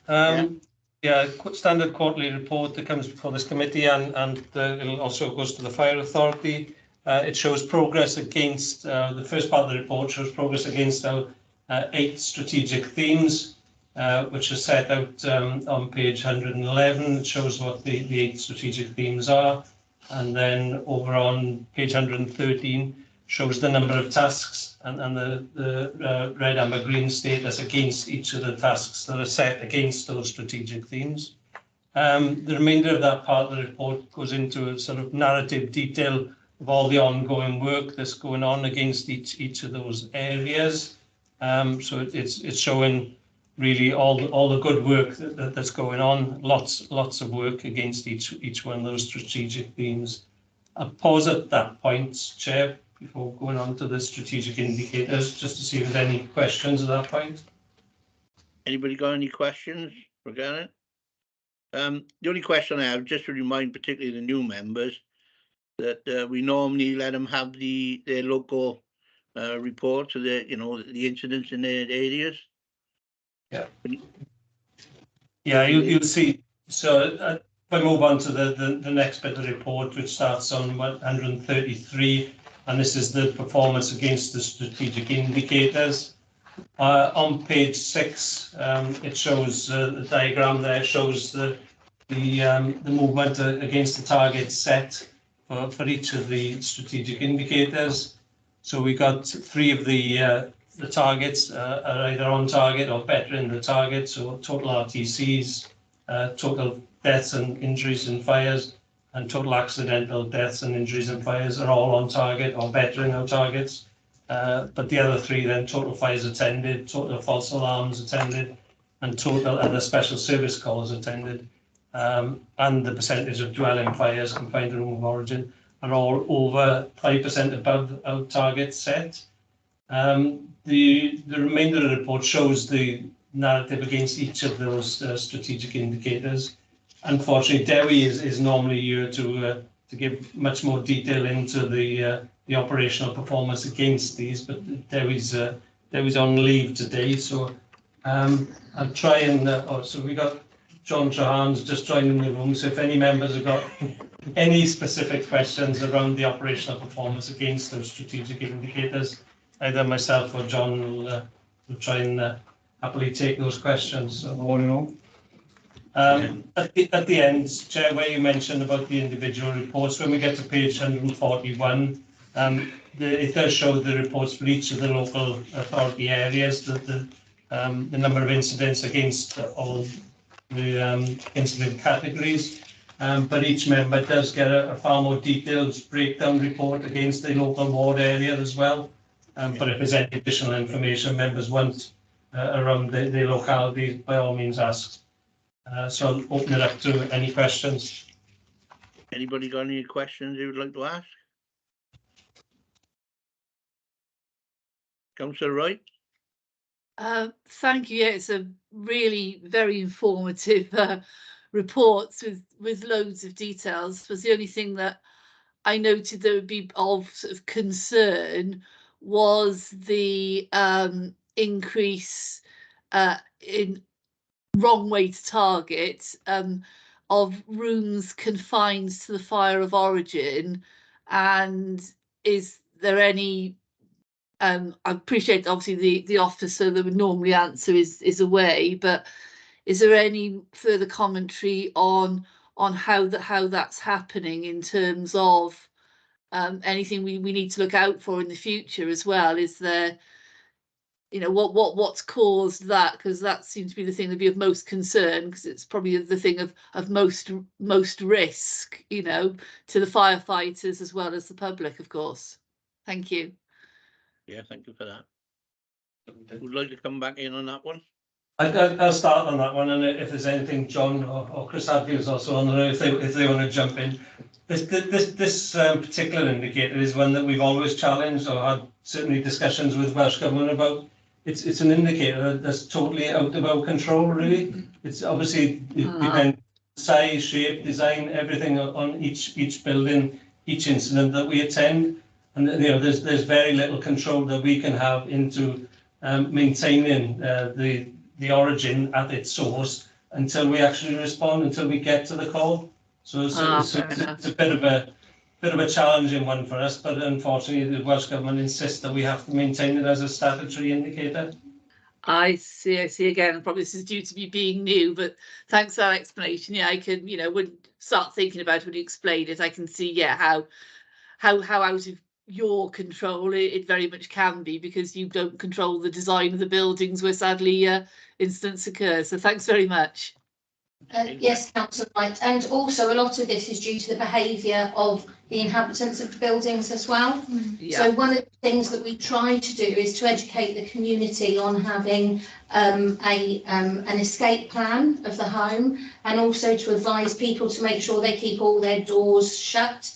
Yeah, standard quarterly report that comes before this committee, and it also goes to the Fire Authority. It shows progress against, the first part of the report shows progress against our 8 strategic themes, which are set out on page 111. It shows what the 8 strategic themes are. And then over on page 113 shows the number of tasks and the red, amber, green status against each of the tasks that are set against those strategic themes. The remainder of that part of the report goes into a sort of narrative detail of all the ongoing work that's going on against each of those areas. So it's showing really all the good work that's going on. Lots of work against each one of those strategic themes. I'll pause at that point, Chair, before going on to the strategic indicators, just to see if there's any questions at that point. Anybody got any questions regarding it? The only question I have, just to remind particularly the new members, that we normally let them have their local reports of the incidents in their areas. Yeah. Yeah, you'll see. So if I move on to the next bit of the report, which starts on 133, and this is the performance against the strategic indicators. On page 6, it shows the diagram there shows the movement against the targets set for each of the strategic indicators. So we got 3 of the targets are either on target or better in the target. So total RTCs, total deaths and injuries in fires, and total accidental deaths and injuries in fires are all on target or better in our targets. But the other 3 then, total fires attended, total false alarms attended, and total other special service calls attended, and the percentage of dwelling fires confined to room of origin are all over 5% above our target set. The remainder of the report shows the narrative against each of those strategic indicators. Unfortunately, Dewi is normally here to give much more detail into the operational performance against these, but Dewi's on leave today, so I'll try and. So we got John Trahan's just joining the room. So if any members have got any specific questions around the operational performance against those strategic indicators, either myself or John will try and happily take those questions. So, all in all. At the end, Chair, where you mentioned about the individual reports, when we get to page 141, it does show the reports for each of the local authority areas, the number of incidents against all the incident categories. but each member does get a far more detailed breakdown report against the local ward area as well. But if there's any additional information members want around the locality, by all means ask. So I'll open it up to any questions. Anybody got any questions you would like to ask? Councillor Wright? Thank you. Yeah, it's a really very informative report with loads of details. Was the only thing that I noted that would be of sort of concern was the increase in wrong way to target of rooms confined to the fire of origin, and is there any I appreciate obviously the officer that would normally answer is away, but is there any further commentary on how that's happening in terms of anything we need to look out for in the future as well? Is there, you know, what's caused that? Because that seems to be the thing that'd be of most concern, because it's probably the thing of most risk, you know, to the firefighters as well as the public, of course. Thank you. Yeah, thank you for that. Would like to come back in on that one? I'll start on that one, and if there's anything John or Chris Hadfield is also on there, if they want to jump in. This particular indicator is one that we've always challenged or had certainly discussions with Welsh Government about. It's an indicator that's totally out of our control, really. It's obviously depends size, shape, design, everything on each building, each incident that we attend. And you know, there's very little control that we can have into maintaining the origin at its source until we actually respond, until we get to the call. So it's a bit of a challenging one for us, but unfortunately the Welsh Government insists that we have to maintain it as a statutory indicator. I see again, probably this is due to me being new, but thanks for that explanation. Yeah, I can, you know, when start thinking about it when you explain it, I can see, yeah, how out of your control it very much can be, because you don't control the design of the buildings where sadly incidents occur. So thanks very much. Yes, Councillor Wright, and also a lot of this is due to the behaviour of the inhabitants of the buildings as well. Yeah. So one of the things that we try to do is to educate the community on having an escape plan of the home, and also to advise people to make sure they keep all their doors shut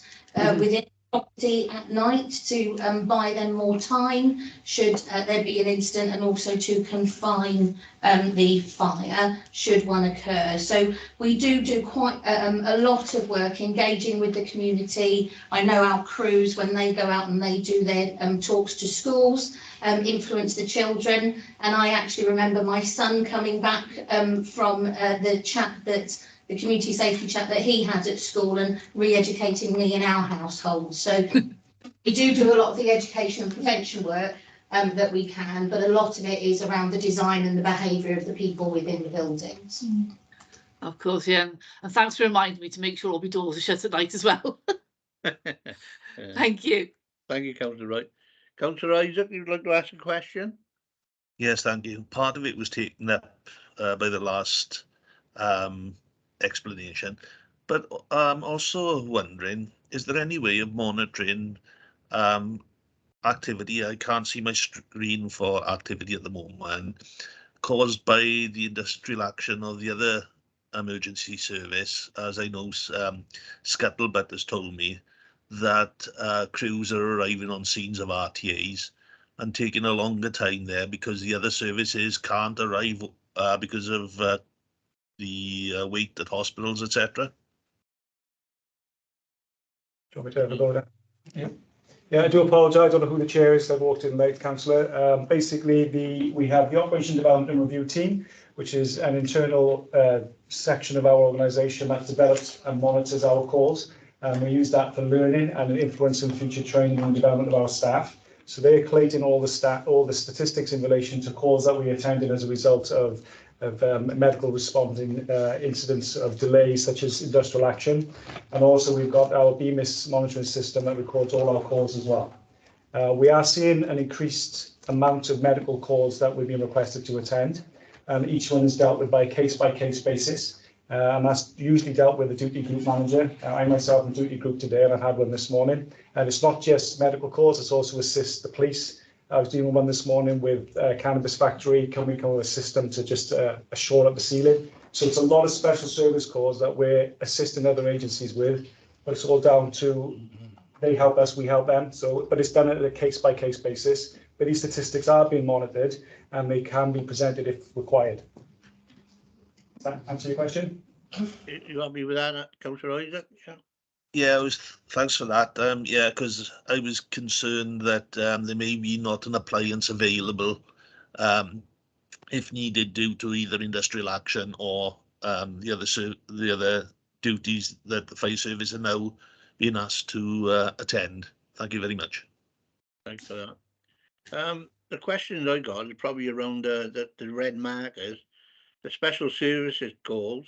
within property at night, to buy them more time should there be an incident, and also to confine the fire should one occur. So we do quite a lot of work engaging with the community. I know our crews, when they go out and they do their talks to schools, influence the children, and I actually remember my son coming back from the chat that the community safety chat that he had at school, and re-educating me in our household. So we do a lot of the education and prevention work that we can, but a lot of it is around the design and the behaviour of the people within the buildings. Of course, yeah, and thanks for reminding me to make sure all my doors are shut at night as well. Thank you. Thank you, Councillor Wright. Councillor Isaac, you'd like to ask a question? Yes, thank you. Part of it was taken up by the last explanation, but also wondering, is there any way of monitoring activity? I can't see my screen for activity at the moment, caused by the industrial action or the other emergency service. As I know, Scuttlebutt has told me that crews are arriving on scenes of RTAs and taking a longer time there because the other services can't arrive because of the wait at hospitals, etc. Do you want me to have a go at that? Yeah, I do apologise. I don't know who the chair is. I walked in late, Councillor. Basically, we have the Operation Development Review Team, which is an internal section of our organisation that develops and monitors our calls. We use that for learning and influencing future training and development of our staff. So they're collating all the statistics in relation to calls that we attended as a result of medical responding incidents of delays such as industrial action, and also we've got our BMIS monitoring system that records all our calls as well. We are seeing an increased amount of medical calls that we've been requested to attend, and each one is dealt with by a case-by-case basis. And that's usually dealt with the duty group manager. I myself am duty group today, and I've had one this morning. And it's not just medical calls, it's also assist the police. I was doing one this morning with Cannabis Factory. Can we come with a system to just shore up the ceiling? So it's a lot of special service calls that we're assisting other agencies with, but it's all down to they help us, we help them. So, but it's done at a case-by-case basis. But these statistics are being monitored and they can be presented if required. Does that answer your question? You happy with that, Councillor Isaac? Yeah, thanks for that. Yeah, because I was concerned that there may be not an appliance available if needed due to either industrial action or the other duties that the fire service are now being asked to attend. Thank you very much. Thanks for that. The questions I got is probably around the red markers, the special services calls,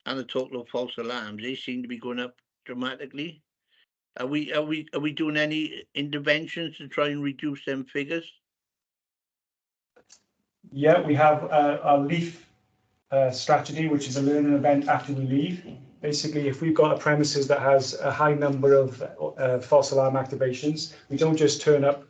and the total of false alarms. They seem to be going up dramatically. Are we doing any interventions to try and reduce them figures? Yeah, we have our LEAF strategy, which is a learning event after we leave. Basically, if we've got a premises that has a high number of false alarm activations, we don't just turn up,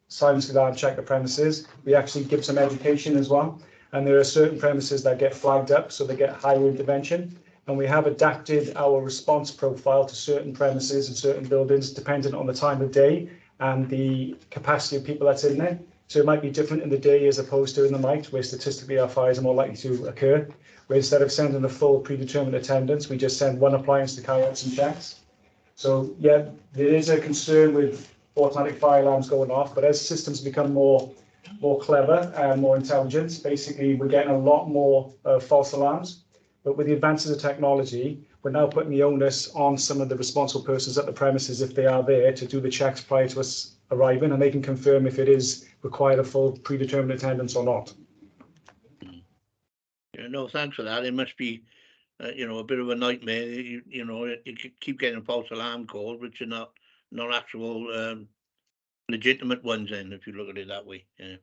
silence the alarm, check the premises. We actually give some education as well. And there are certain premises that get flagged up, so they get higher intervention. And we have adapted our response profile to certain premises and certain buildings, depending on the time of day and the capacity of people that's in there. So it might be different in the day as opposed to in the night, where statistically our fires are more likely to occur. Where instead of sending a full predetermined attendance, we just send one appliance to carry out some checks. So yeah, there is a concern with automatic fire alarms going off, but as systems become more clever and more intelligent, basically we're getting a lot more false alarms. But with the advances of technology, we're now putting the onus on some of the responsible persons at the premises, if they are there, to do the checks prior to us arriving, and they can confirm if it is required a full predetermined attendance or not. Yeah, no, thanks for that. It must be, a bit of a nightmare. You keep getting false alarm calls, which are not actual legitimate ones. Then, if you look at it that way, yeah.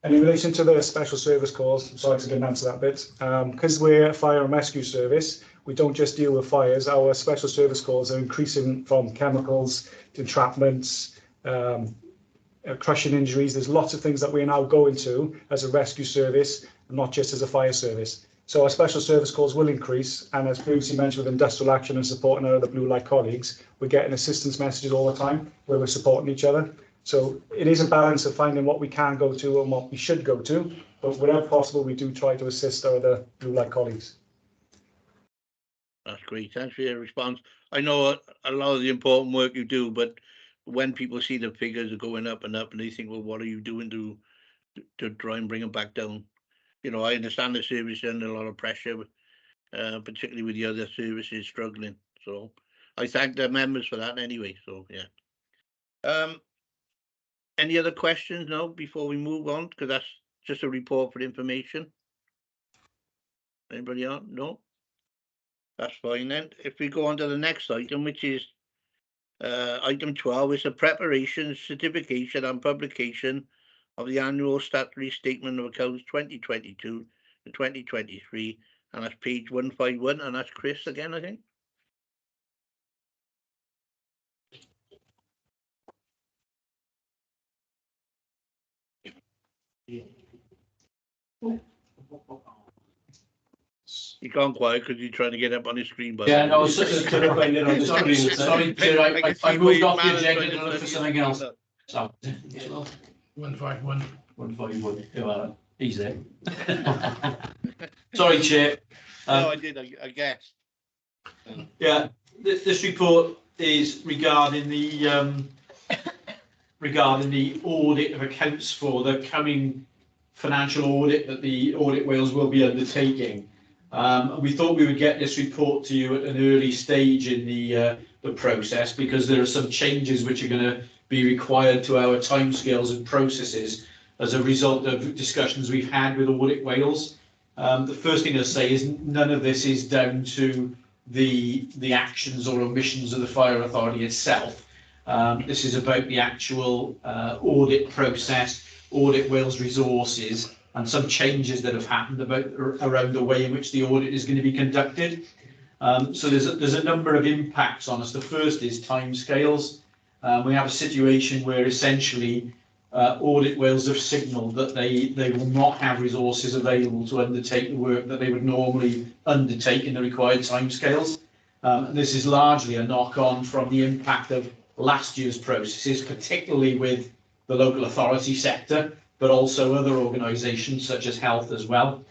And in relation to the special service calls, I'm sorry I didn't answer that bit, because we're a fire and rescue service, we don't just deal with fires. Our special service calls are increasing from chemicals to entrapments, crushing injuries. There's lots of things that we're now going to as a rescue service, not just as a fire service. So our special service calls will increase, and as previously mentioned with industrial action and supporting our other blue light colleagues, we're getting assistance messages all the time where we're supporting each other. So it is a balance of finding what we can go to and what we should go to, but wherever possible, we do try to assist our other blue light colleagues. That's great. Thanks for your response. I know a lot of the important work you do, but when people see the figures are going up and up, and they think, well, what are you doing to try and bring them back down? I understand the service is under a lot of pressure, particularly with the other services struggling. So I thank the members for that anyway. So yeah. Any other questions now before we move on? Because that's just a report for information. Anybody else? No? That's fine then. If we go on to the next item, which is item 12, is a preparation, certification and publication of the annual statutory statement of accounts 2022 to 2023. And that's page 151, and that's Chris again, I think. You can't quiet because you're trying to get up on his screen. Yeah, no, sorry, I moved off the agenda to look for something else. So, 151. 151. He's there. Sorry, Chair. No, I did. I guess. Yeah, this report is regarding the audit of accounts for the coming financial audit that the Audit Wales will be undertaking. We thought we would get this report to you at an early stage in the process, because there are some changes which are going to be required to our timescales and processes as a result of discussions we've had with Audit Wales. The first thing to say is none of this is down to the actions or omissions of the Fire Authority itself. This is about the actual audit process, Audit Wales resources, and some changes that have happened around the way in which the audit is going to be conducted. So there's a number of impacts on us. The first is timescales. We have a situation where essentially Audit Wales have signalled that they will not have resources available to undertake the work that they would normally undertake in the required timescales. This is largely a knock-on from the impact of last year's processes, particularly with the local authority sector, but also other organisations such as health as well.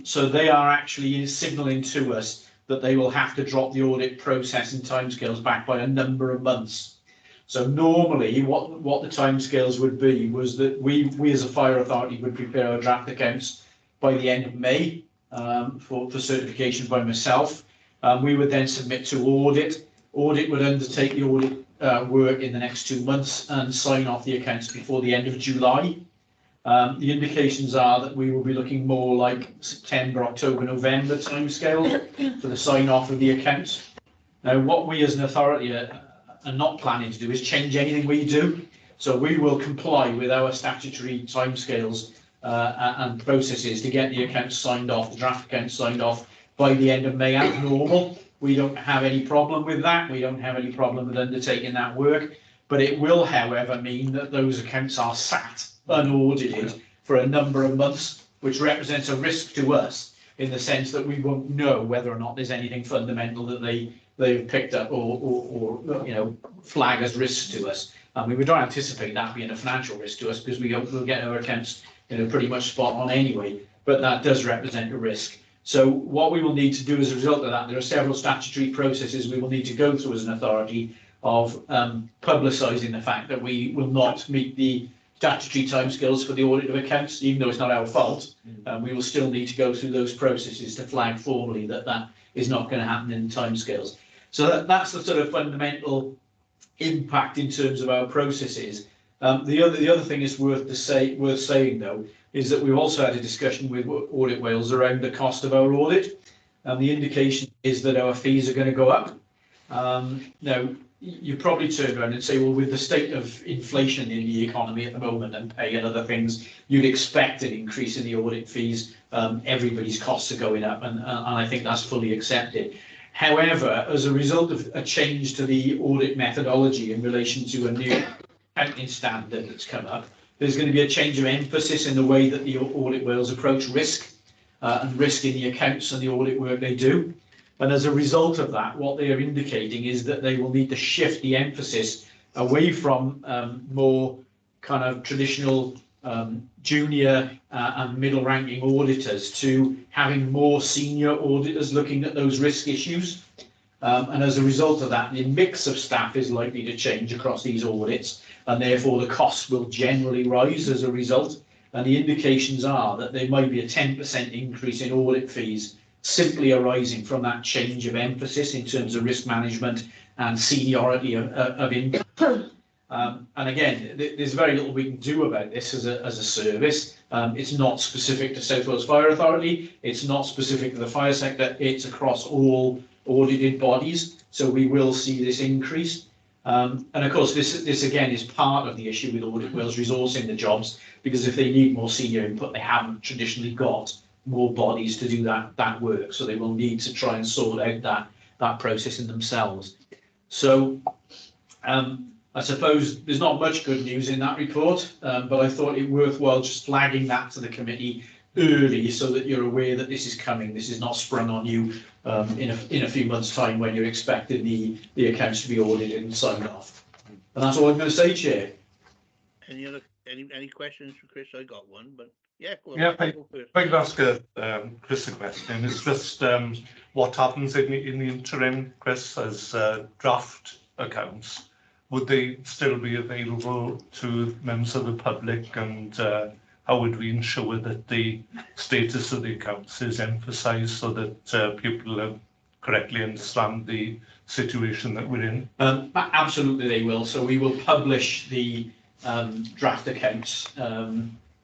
So they are actually signalling to us that they will have to drop the audit process and timescales back by a number of months. So normally what the timescales would be was that we as a fire authority would prepare our draft accounts by the end of May for certification by myself. We would then submit to audit. Audit would undertake the audit work in the next 2 months and sign off the accounts before the end of July. The indications are that we will be looking more like September, October, November timescale for the sign off of the accounts. Now, what we as an authority are not planning to do is change anything we do. So we will comply with our statutory timescales and processes to get the accounts signed off, the draft accounts signed off by the end of May as normal. We don't have any problem with that. We don't have any problem with undertaking that work. But it will, however, mean that those accounts are sat unaudited for a number of months, which represents a risk to us in the sense that we won't know whether or not there's anything fundamental that they've picked up or flag as risks to us. And we don't anticipate that being a financial risk to us because we'll get our accounts pretty much spot on anyway, but that does represent a risk. So what we will need to do as a result of that, there are several statutory processes we will need to go through as an authority of publicising the fact that we will not meet the statutory timescales for the audit of accounts, even though it's not our fault. We will still need to go through those processes to flag formally that that is not going to happen in timescales. So that's the sort of fundamental impact in terms of our processes. The other thing is worth saying though is that we've also had a discussion with Audit Wales around the cost of our audit. The indication is that our fees are going to go up. Now, you probably turn around and say, well, with the state of inflation in the economy at the moment and pay and other things, you'd expect an increase in the audit fees. Everybody's costs are going up, and I think that's fully accepted. However, as a result of a change to the audit methodology in relation to a new accounting standard that's come up, there's going to be a change of emphasis in the way that the Audit Wales approach risk and risk in the accounts and the audit work they do. And as a result of that, what they are indicating is that they will need to shift the emphasis away from more kind of traditional junior and middle ranking auditors to having more senior auditors looking at those risk issues. And as a result of that, the mix of staff is likely to change across these audits, and therefore the costs will generally rise as a result. And the indications are that there might be a 10% increase in audit fees simply arising from that change of emphasis in terms of risk management and seniority of income. And again, there's very little we can do about this as a service. It's not specific to South Wales Fire Authority. It's not specific to the fire sector. It's across all audited bodies. So we will see this increase. And of course, this again is part of the issue with Audit Wales resourcing the jobs, because if they need more senior input, they haven't traditionally got more bodies to do that work. So they will need to try and sort out that process in themselves. So I suppose there's not much good news in that report, but I thought it worthwhile just flagging that to the committee early so that you're aware that this is coming. This is not sprung on you in a few months' time when you're expecting the accounts to be audited and signed off. And that's all I'm going to say, Chair. Any questions for Chris? I got one, but yeah, go on. Yeah, if I could ask Chris a question. It's just what happens in the interim, Chris, as draft accounts? Would they still be available to members of the public, and how would we ensure that the status of the accounts is emphasised so that people correctly understand the situation that we're in? Absolutely, they will. So we will publish the draft accounts.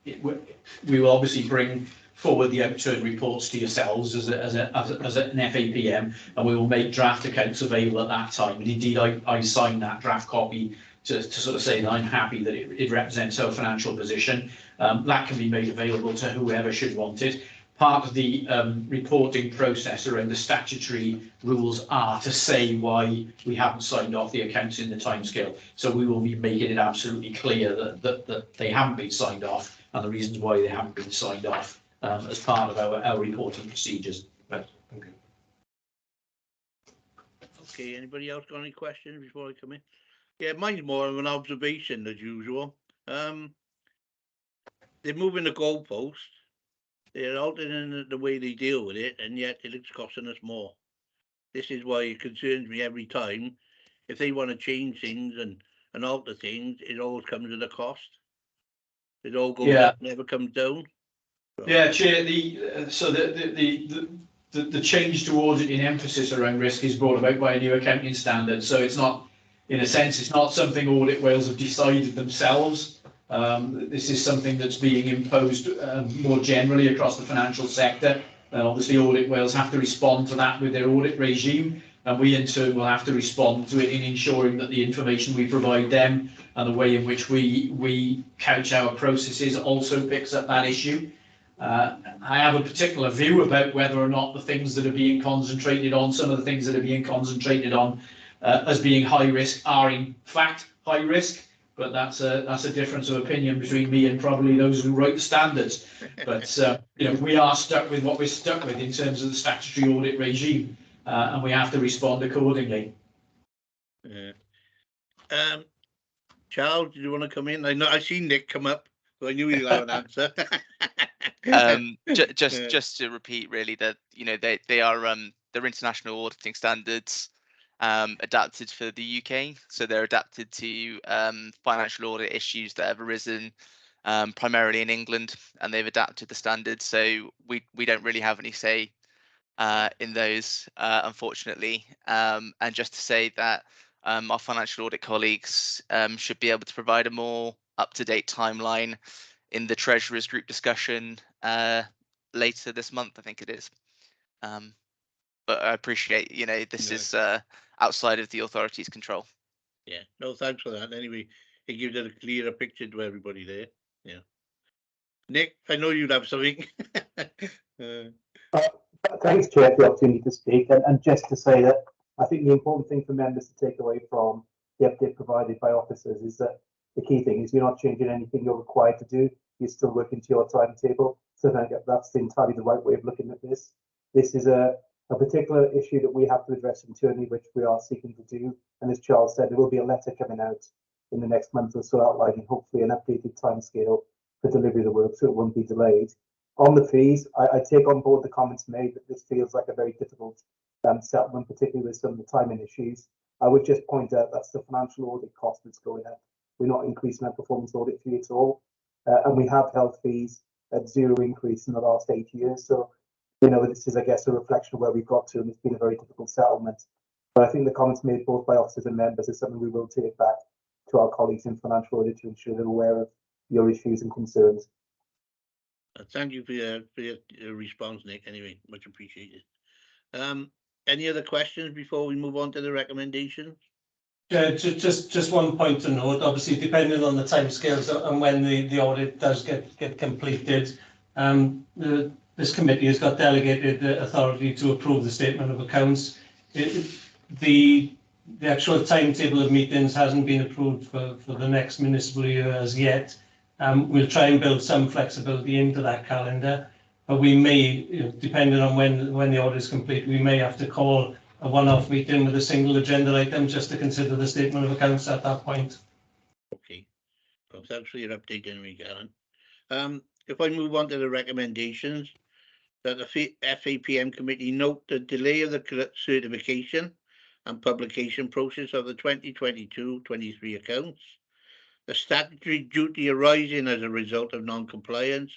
We will obviously bring forward the outturn reports to yourselves as an FAPM, and we will make draft accounts available at that time. And indeed, I signed that draft copy to sort of say that I'm happy that it represents our financial position. That can be made available to whoever should want it. Part of the reporting process around the statutory rules are to say why we haven't signed off the accounts in the timescale. So we will be making it absolutely clear that they haven't been signed off and the reasons why they haven't been signed off as part of our reporting procedures. But, okay. Okay, anybody else got any questions before I come in? Yeah, mine's more of an observation as usual. They're moving the goalpost. They're altering the way they deal with it, and yet it's costing us more. This is why it concerns me every time. If they want to change things and alter things, it always comes at a cost. It all goes up, never comes down. Yeah, Chair. The change to auditing emphasis around risk is brought about by a new accounting standard. So it's not, in a sense, it's not something Audit Wales have decided themselves. This is something that's being imposed more generally across the financial sector. And obviously Audit Wales have to respond to that with their audit regime, and we in turn will have to respond to it in ensuring that the information we provide them and the way in which we couch our processes also picks up that issue. I have a particular view about whether or not the things that are being concentrated on, some of the things that are being concentrated on as being high risk are in fact high risk, but that's a difference of opinion between me and probably those who write the standards. But we are stuck with what we're stuck with in terms of the statutory audit regime, and we have to respond accordingly. Charles, do you want to come in? I see Nick come up, so I knew he'd have an answer. Just to repeat, really, that they are they're international auditing standards adapted for the UK, so they're adapted to financial audit issues that have arisen primarily in England, and they've adapted the standards. So we don't really have any say in those, unfortunately. And just to say that our financial audit colleagues should be able to provide a more up-to-date timeline in the Treasurers Group discussion later this month, I think it is. But I appreciate, this is outside of the authority's control. Yeah, no, thanks for that. Anyway, it gives it a clearer picture to everybody there. Yeah. Nick, I know you'd have something. Thanks, Chair, for the opportunity to speak. And just to say that I think the important thing for members to take away from the update provided by officers is that the key thing is you're not changing anything you're required to do. You're still working to your timetable. So I think that's entirely the right way of looking at this. This is a particular issue that we have to address internally, which we are seeking to do. And as Charles said, there will be a letter coming out in the next month or so outlining hopefully an updated timescale for delivery of the work, so it won't be delayed. On the fees, I take on board the comments made that this feels like a very difficult settlement, particularly with some of the timing issues. I would just point out that's the financial audit cost that's going up. We're not increasing our performance audit fee at all. And we have held fees at zero increase in the last 8 years. So, this is, I guess, a reflection of where we've got to, and it's been a very difficult settlement. But I think the comments made both by officers and members is something we will take back to our colleagues in financial audit to ensure they're aware of your issues and concerns. Thank you for your response, Nick. Anyway, much appreciated. Any other questions before we move on to the recommendations? Yeah, just one point to note. Obviously, depending on the timescales and when the audit does get completed, this committee has got delegated authority to approve the statement of accounts. The actual timetable of meetings hasn't been approved for the next municipal year as yet. We'll try and build some flexibility into that calendar, but we may, depending on when the audit is complete, we may have to call a one-off meeting with a single agenda item just to consider the statement of accounts at that point. Okay, well, thanks for your update anyway, Garen. If I move on to the recommendations, that the FAPM committee note the delay of the certification and publication process of the 2022-23 accounts, the statutory duty arising as a result of non-compliance,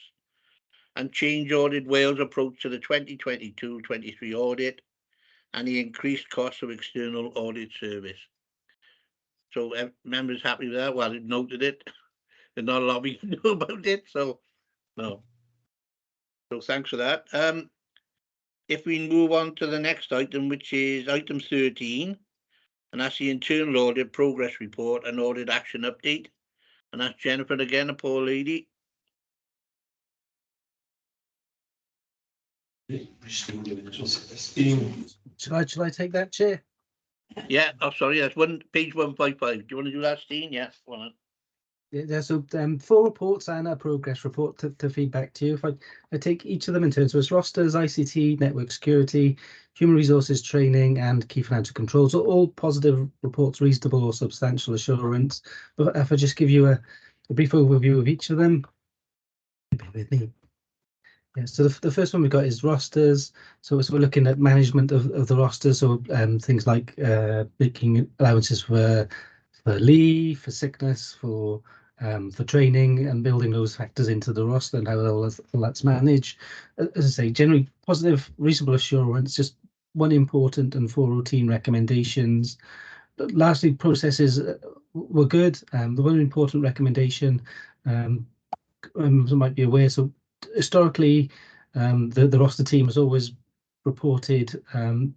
and change Audit Wales' approach to the 2022-23 audit, and the increased cost of external audit service. So members happy with that? Well, it noted it. There's not a lot we can do about it, so no. So thanks for that. If we move on to the next item, which is item 13, And that's the internal audit progress report and audit action update. And that's Jennifer again, a poor lady. Shall I take that, Chair? Yeah, oh, sorry, that's page 155. Do you want to do that, Steen? Yeah, go on. Yeah, so 4 reports and a progress report to feedback to you. If I take each of them in turn, so it's rosters, ICT, network security, human resources training, and key financial controls. So all positive reports, reasonable or substantial assurance. But if I just give you a brief overview of each of them, bear with me. Yeah, so the first one we've got is rosters. So we're looking at management of the rosters, so things like making allowances for leave, for sickness, for training, and building those factors into the roster and how all that's managed. As I say, generally positive, reasonable assurance, just 1 important and 4 routine recommendations. But lastly, processes were good. The 1 important recommendation, some might be aware, so historically, the roster team has always reported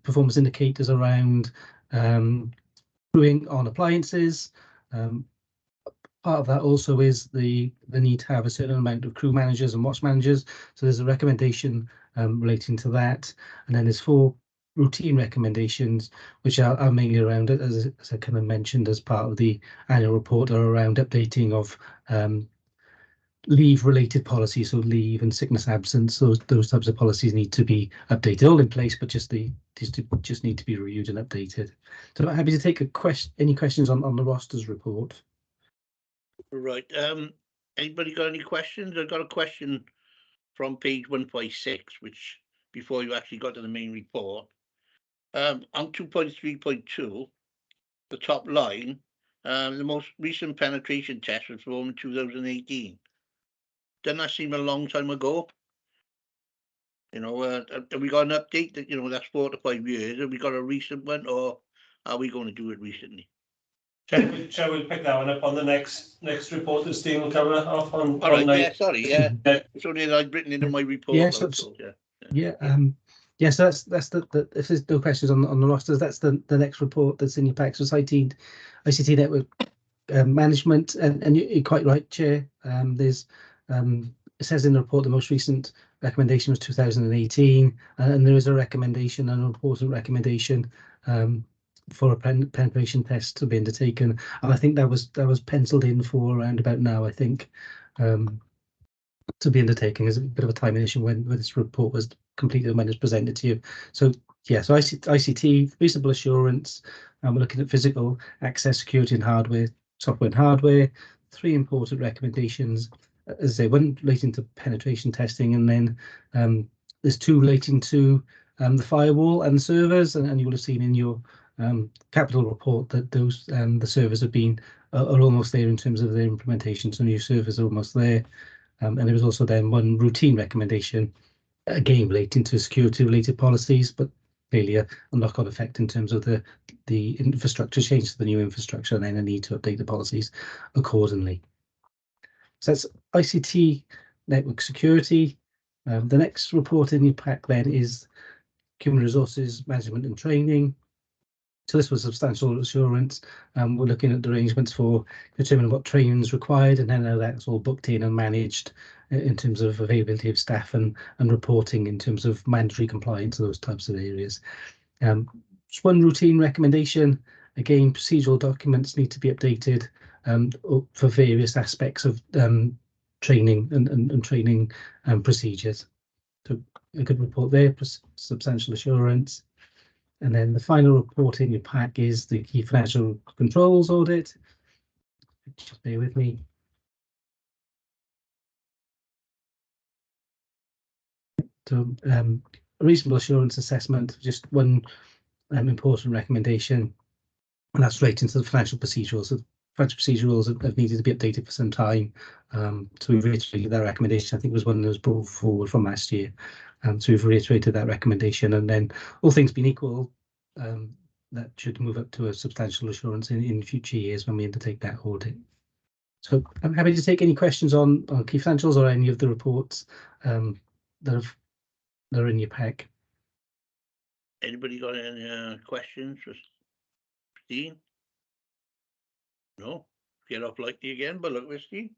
performance indicators around crewing on appliances. Part of that also is the need to have a certain amount of crew managers and watch managers. So there's a recommendation relating to that. And then there's 4 routine recommendations, which are mainly around, as I kind of mentioned, as part of the annual report, are around updating of leave-related policies, so leave and sickness absence. Those types of policies need to be updated, all in place, but just need to be reviewed and updated. So I'm happy to take any questions on the rosters report. Right. Anybody got any questions? I've got a question from page 156, which before you actually got to the main report. On 2.3.2, the top line, the most recent penetration test was performed in 2018. Doesn't that seem a long time ago? You know, have we got an update that, you know, that's 4 to 5 years? Have we got a recent one, or are we going to do it recently? Shall we pick that one up on the next report that Steve will cover off on? All right, yeah, sorry, yeah. It's only that I've written into my report. Yeah, so that's the if there's no questions on the rosters, that's the next report that's in your pack. So it's ICT network management, and you're quite right, Chair. There's it says in the report the most recent recommendation was 2018, and there is a recommendation, an important recommendation for a penetration test to be undertaken, and I think that was penciled in for around about now, I think, to be undertaken. There's a bit of a timing issue when this report was completed and when it's presented to you. So yeah, so ICT, reasonable assurance, and we're looking at physical access, security and hardware, software and hardware. 3 important recommendations, as I say, 1 relating to penetration testing, and then there's 2 relating to the firewall and servers, and you will have seen in your capital report that those the servers have been are almost there in terms of their implementation. So new servers are almost there. And there was also then 1 routine recommendation, again relating to security related policies, but clearly a knock-on effect in terms of the infrastructure change to the new infrastructure, and then a need to update the policies accordingly. So that's ICT network security. The next report in your pack then is human resources management and training. So this was substantial assurance. We're looking at the arrangements for determining what training is required, and then how that's all booked in and managed in terms of availability of staff and reporting in terms of mandatory compliance of those types of areas. Just 1 routine recommendation. Again, procedural documents need to be updated for various aspects of training and training procedures. So a good report there, substantial assurance. And then the final report in your pack is the key financial controls audit. Just bear with me. So a reasonable assurance assessment, just 1 important recommendation, and that's relating to the financial procedurals. So financial procedurals have needed to be updated for some time. So we've reiterated that recommendation. I think it was one that was brought forward from last year. So we've reiterated that recommendation, and then all things being equal, that should move up to a substantial assurance in future years when we undertake that audit. So I'm happy to take any questions on key financials or any of the reports that are in your pack. Anybody got any questions for Steve? No, get off lightly again, but look, Steve.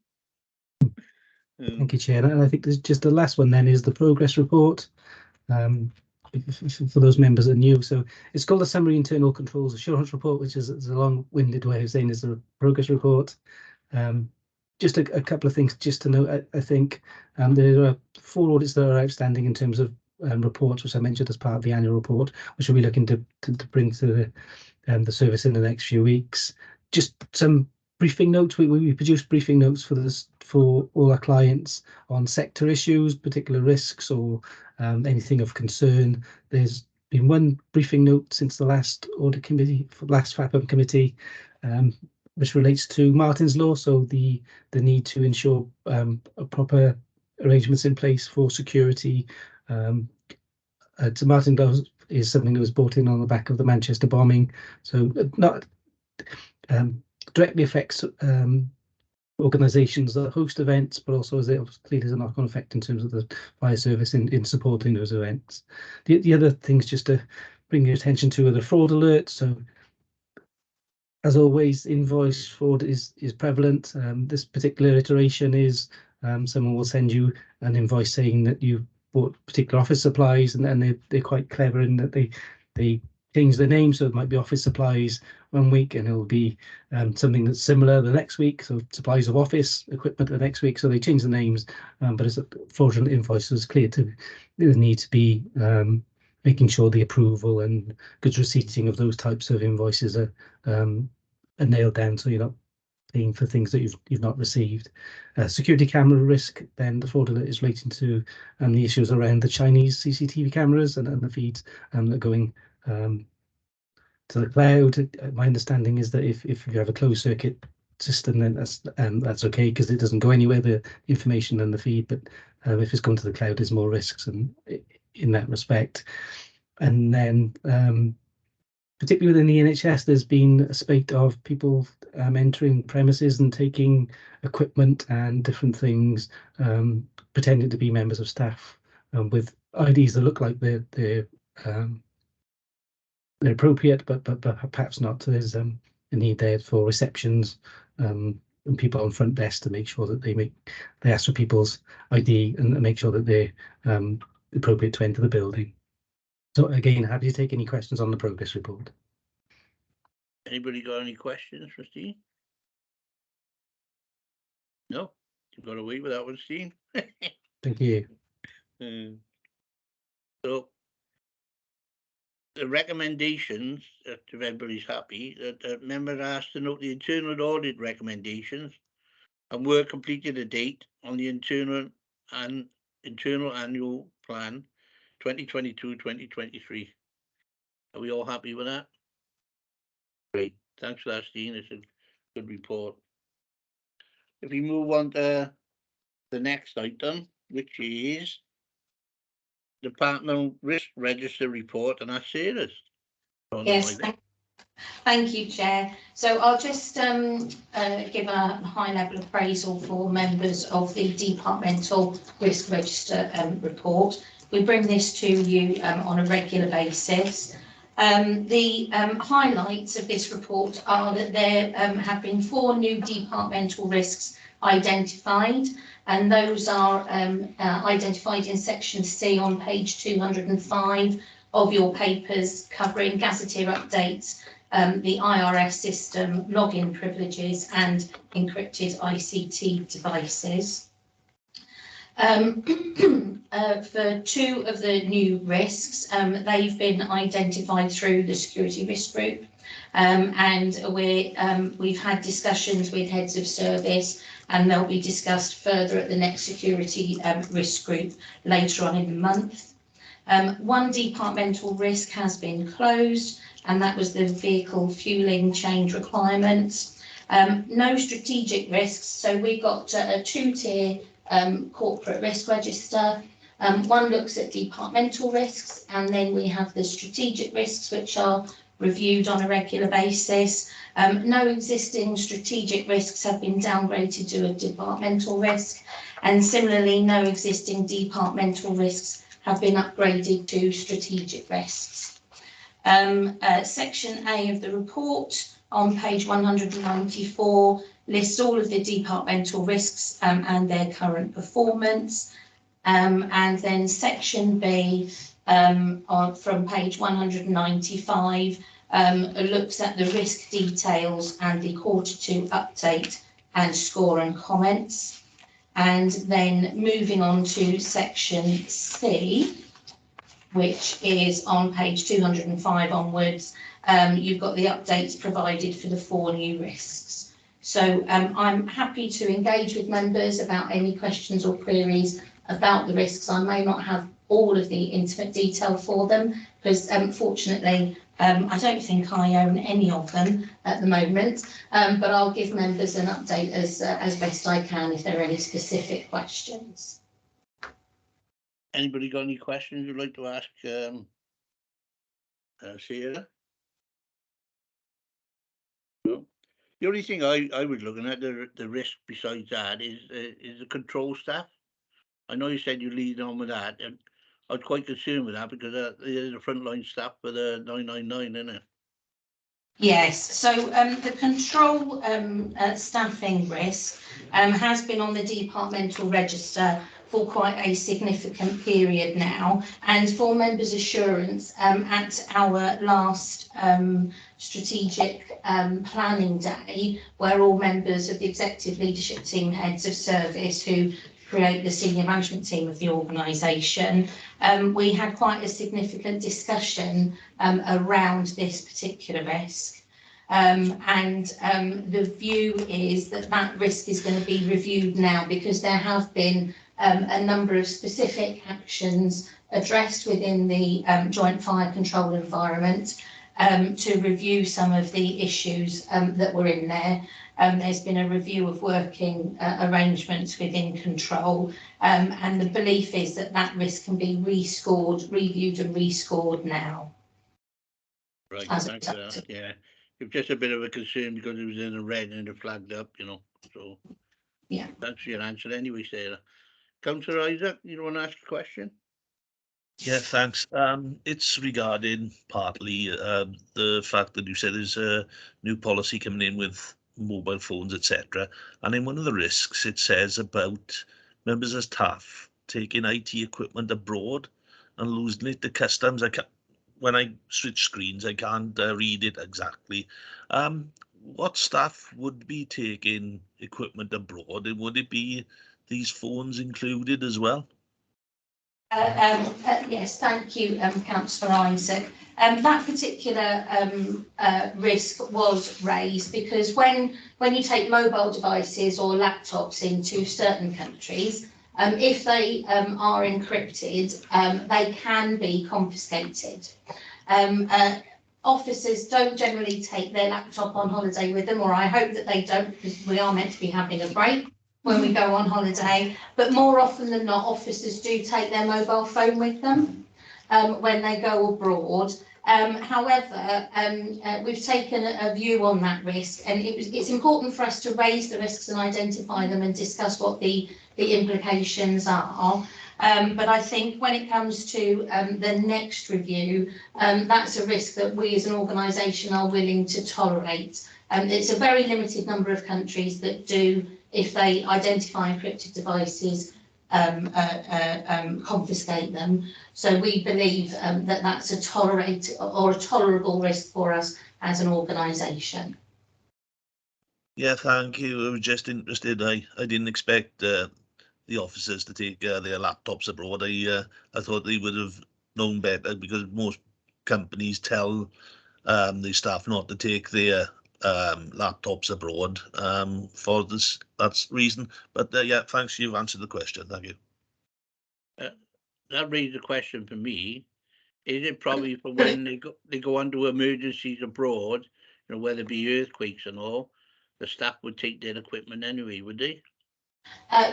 Thank you, Chair. And I think there's just the last one then is the progress report. For those members that are new, so it's called the Summary Internal Controls Assurance Report, which is a long-winded way of saying it's a progress report. Just a couple of things just to note. I think there are 4 audits that are outstanding in terms of reports, which I mentioned as part of the annual report, which we'll be looking to bring to the service in the next few weeks. Just some briefing notes. We produced briefing notes for all our clients on sector issues, particular risks, or anything of concern. There's been one briefing note since the last audit committee, last FAPM committee, which relates to Martin's Law, so the need to ensure proper arrangements in place for security. So Martin's Law is something that was brought in on the back of the Manchester bombing, so not directly affects organisations that host events, but also as it clearly has a knock-on effect in terms of the fire service in supporting those events. The other things just to bring your attention to are the fraud alerts. So as always, invoice fraud is prevalent. This particular iteration is someone will send you an invoice saying that you bought particular office supplies, and then they're quite clever in that they change the name, so it might be office supplies one week and it'll be something that's similar the next week, so supplies of office equipment the next week, so they change the names, but as a fraudulent invoice, is clear to the need to be making sure the approval and goods receipting of those types of invoices are nailed down, so you're not paying for things that you've not received. Security camera risk, then the fraud alert is relating to the issues around the Chinese CCTV cameras and the feeds that are going to the cloud. My understanding is that if you have a closed circuit system, then that's okay because it doesn't go anywhere, the information and the feed. But if it's going to the cloud, there's more risks in that respect. And then particularly within the NHS, there's been a spate of people entering premises and taking equipment and different things, pretending to be members of staff with IDs that look like they're appropriate, but perhaps not. So there's a need there for receptions and people on front desk to make sure that they ask for people's ID and make sure that they're appropriate to enter the building. So again, happy to take any questions on the progress report. Anybody got any questions for Steve? No, you got away with that one, Steve. Thank you. So the recommendations, if everybody's happy, that members are asked to note the internal audit recommendations and work completed to date on the internal annual plan 2022-2023. Are we all happy with that? Great, thanks for that, Steve. It's a good report. If we move on to the next item, which is Department Risk Register report, and that's Sarah's. Yes, thank you, Chair. So I'll just give a high-level appraisal for members of the Departmental Risk Register report. We bring this to you on a regular basis. The highlights of this report are that there have been 4 new departmental risks identified, and those are identified in section C on page 205 of your papers, covering gazetteer updates, the IRS system, login privileges and encrypted ICT devices. For 2 of the new risks, they've been identified through the security risk group, and we've had discussions with heads of service, and they'll be discussed further at the next security risk group later on in the month. 1 departmental risk has been closed, and that was the vehicle fueling change requirements. No strategic risks, so we've got a 2-tier corporate risk register. One looks at departmental risks, and then we have the strategic risks, which are reviewed on a regular basis. No existing strategic risks have been downgraded to a departmental risk, and similarly, no existing departmental risks have been upgraded to strategic risks. Section A of the report on page 194 lists all of the departmental risks and their current performance. And then section B from page 195 looks at the risk details and the Q2 update and score and comments. And then moving on to section C, which is on page 205 onwards, you've got the updates provided for the 4 new risks. So I'm happy to engage with members about any questions or queries about the risks. I may not have all of the intimate detail for them because fortunately I don't think I own any of them at the moment, but I'll give members an update as best I can if there are any specific questions. Anybody got any questions you'd like to ask Sarah? No. The only thing I was looking at, the risk besides that is the control staff. I know you said you lead on with that, and I was quite concerned with that because they're the frontline staff for the 999, isn't it? Yes, so the control staffing risk has been on the departmental register for quite a significant period now, and for members' assurance, at our last strategic planning day, where all members of the executive leadership team, heads of service who create the senior management team of the organisation, we had quite a significant discussion around this particular risk. The view is that that risk is going to be reviewed now because there have been a number of specific actions addressed within the joint fire control environment to review some of the issues that were in there. There's been a review of working arrangements within control, and the belief is that that risk can be reviewed and rescored now. Right, thanks for that. Yeah, it's just a bit of a concern because it was in the red and it flagged up, you know. So yeah, thanks for your answer anyway, Sarah. Councillor Isaac, you want to ask a question? Yeah, thanks. It's regarding partly the fact that you said there's a new policy coming in with mobile phones, etc. And in one of the risks, it says about members of staff taking IT equipment abroad and losing it to customs. When I switch screens, I can't read it exactly. What staff would be taking equipment abroad, and would it be these phones included as well? Yes, thank you, Councillor Isaac. That particular risk was raised because when you take mobile devices or laptops into certain countries, if they are encrypted, they can be confiscated. Officers don't generally take their laptop on holiday with them, or I hope that they don't, because we are meant to be having a break when we go on holiday, but more often than not, officers do take their mobile phone with them when they go abroad. However, we've taken a view on that risk, and it's important for us to raise the risks and identify them and discuss what the implications are. But I think when it comes to the next review, that's a risk that we as an organisation are willing to tolerate. It's a very limited number of countries that do, if they identify encrypted devices, confiscate them. So we believe that that's a tolerable risk for us as an organisation. Yeah, thank you. I was just interested. I didn't expect the officers to take their laptops abroad. I thought they would have known better because most companies tell the staff not to take their laptops abroad for that reason. But yeah, thanks. You've answered the question. Thank you. That raised a question for me. Is it probably for when they go onto emergencies abroad, you know, whether it be earthquakes and all, the staff would take their equipment anyway, would they?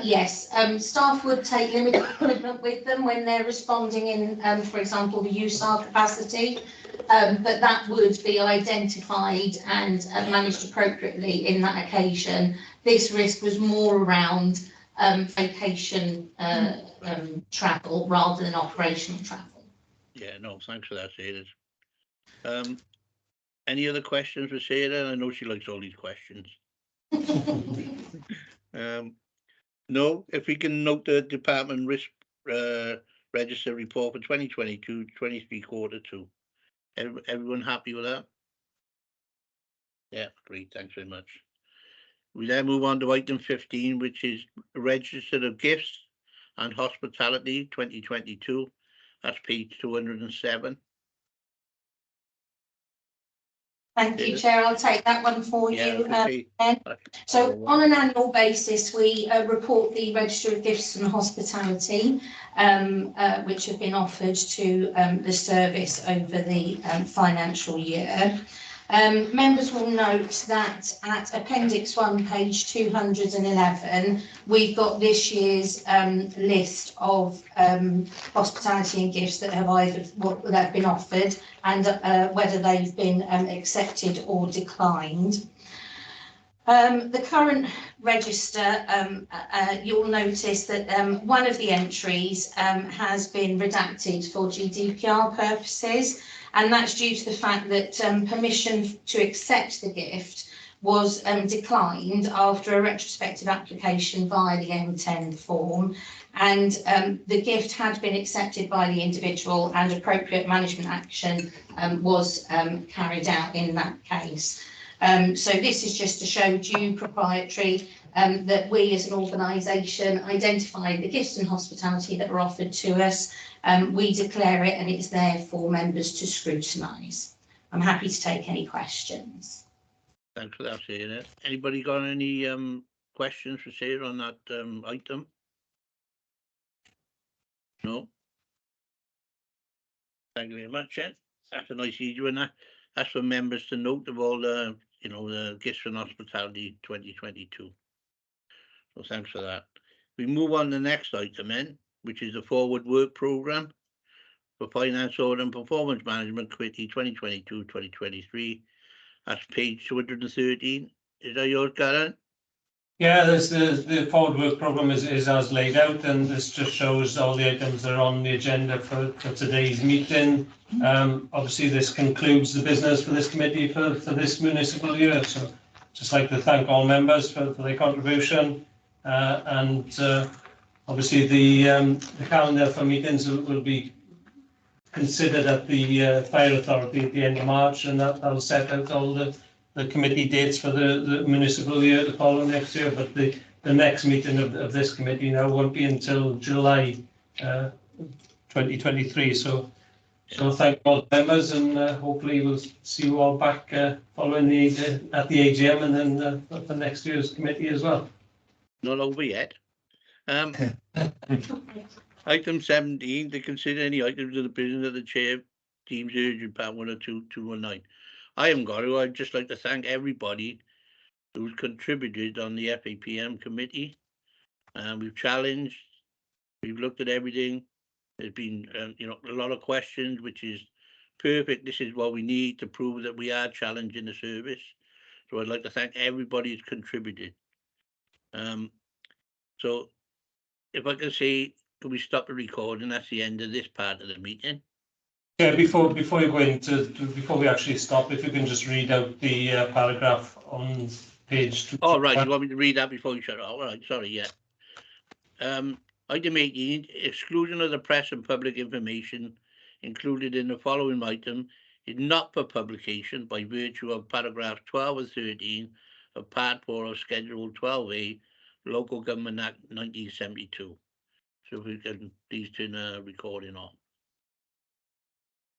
Yes, staff would take limited equipment with them when they're responding in, for example, the USAR capacity, but that would be identified and managed appropriately in that occasion. This risk was more around vacation travel rather than operational travel. Yeah, no, thanks for that, Sarah. Any other questions for Sarah? I know she likes all these questions. No, if we can note the department risk register report for 2022-23 quarter two. Everyone happy with that? Yeah, great, thanks very much. We then move on to item 15, which is register of gifts and hospitality 2022. That's page 207. Thank you, Chair. I'll take that one for you. Ken. So on an annual basis, we report the Register of Gifts and Hospitality, which have been offered to the service over the financial year. Members will note that at Appendix 1, page 211, we've got this year's list of hospitality and gifts that have that have been offered and whether they've been accepted or declined. The current register, you'll notice that one of the entries has been redacted for GDPR purposes, and that's due to the fact that permission to accept the gift was declined after a retrospective application via the M10 form, and the gift had been accepted by the individual and appropriate management action was carried out in that case. So this is just to show due proprietary that we as an organisation identify the gifts and hospitality that are offered to us, we declare it and it's there for members to scrutinise. I'm happy to take any questions. Thanks for that, Sarah. Anybody got any questions for Sarah on that item? No? Thank you very much, Ed. That's a nice easy one. That's for members to note of all the, the gifts and hospitality 2022. So thanks for that. We move on to the next item then, which is the forward work programme for Finance Audit and Performance Management Committee 2022-2023. That's page 213. Is that yours, Karen? Yeah, there's the forward work programme is as laid out, and this just shows all the items that are on the agenda for today's meeting. Obviously, this concludes the business for this committee for this municipal year. So, just like to thank all members for their contribution, and obviously the calendar for meetings will be considered at the Fire Authority at the end of March, and that'll set out all the committee dates for the municipal year the following next year. But the next meeting of this committee now won't be until July 2023. So thank all members, and hopefully we'll see you all back following at the AGM, and then for next year's committee as well. Not over yet. Item 17, to consider any items of the business of the chair deems urgent, part 102-219. I haven't got to. I'd just like to thank everybody who's contributed on the FAPM committee. We've challenged, we've looked at everything. There's been, a lot of questions, which is perfect. This is what we need to prove that we are challenging the service. So I'd like to thank everybody who's contributed. So if I can say, can we stop the recording? That's the end of this part of the meeting. Yeah, before you go into, before we actually stop, if you can just read out the paragraph on page 2. Oh, right, you want me to read that before you shut off? All right, sorry, yeah. Item 18, exclusion of the press and public information included in the following item is not for publication by virtue of paragraphs 12 and 13 of Part 4 of Schedule 12A, Local Government Act 1972. So if we can please turn the recording off.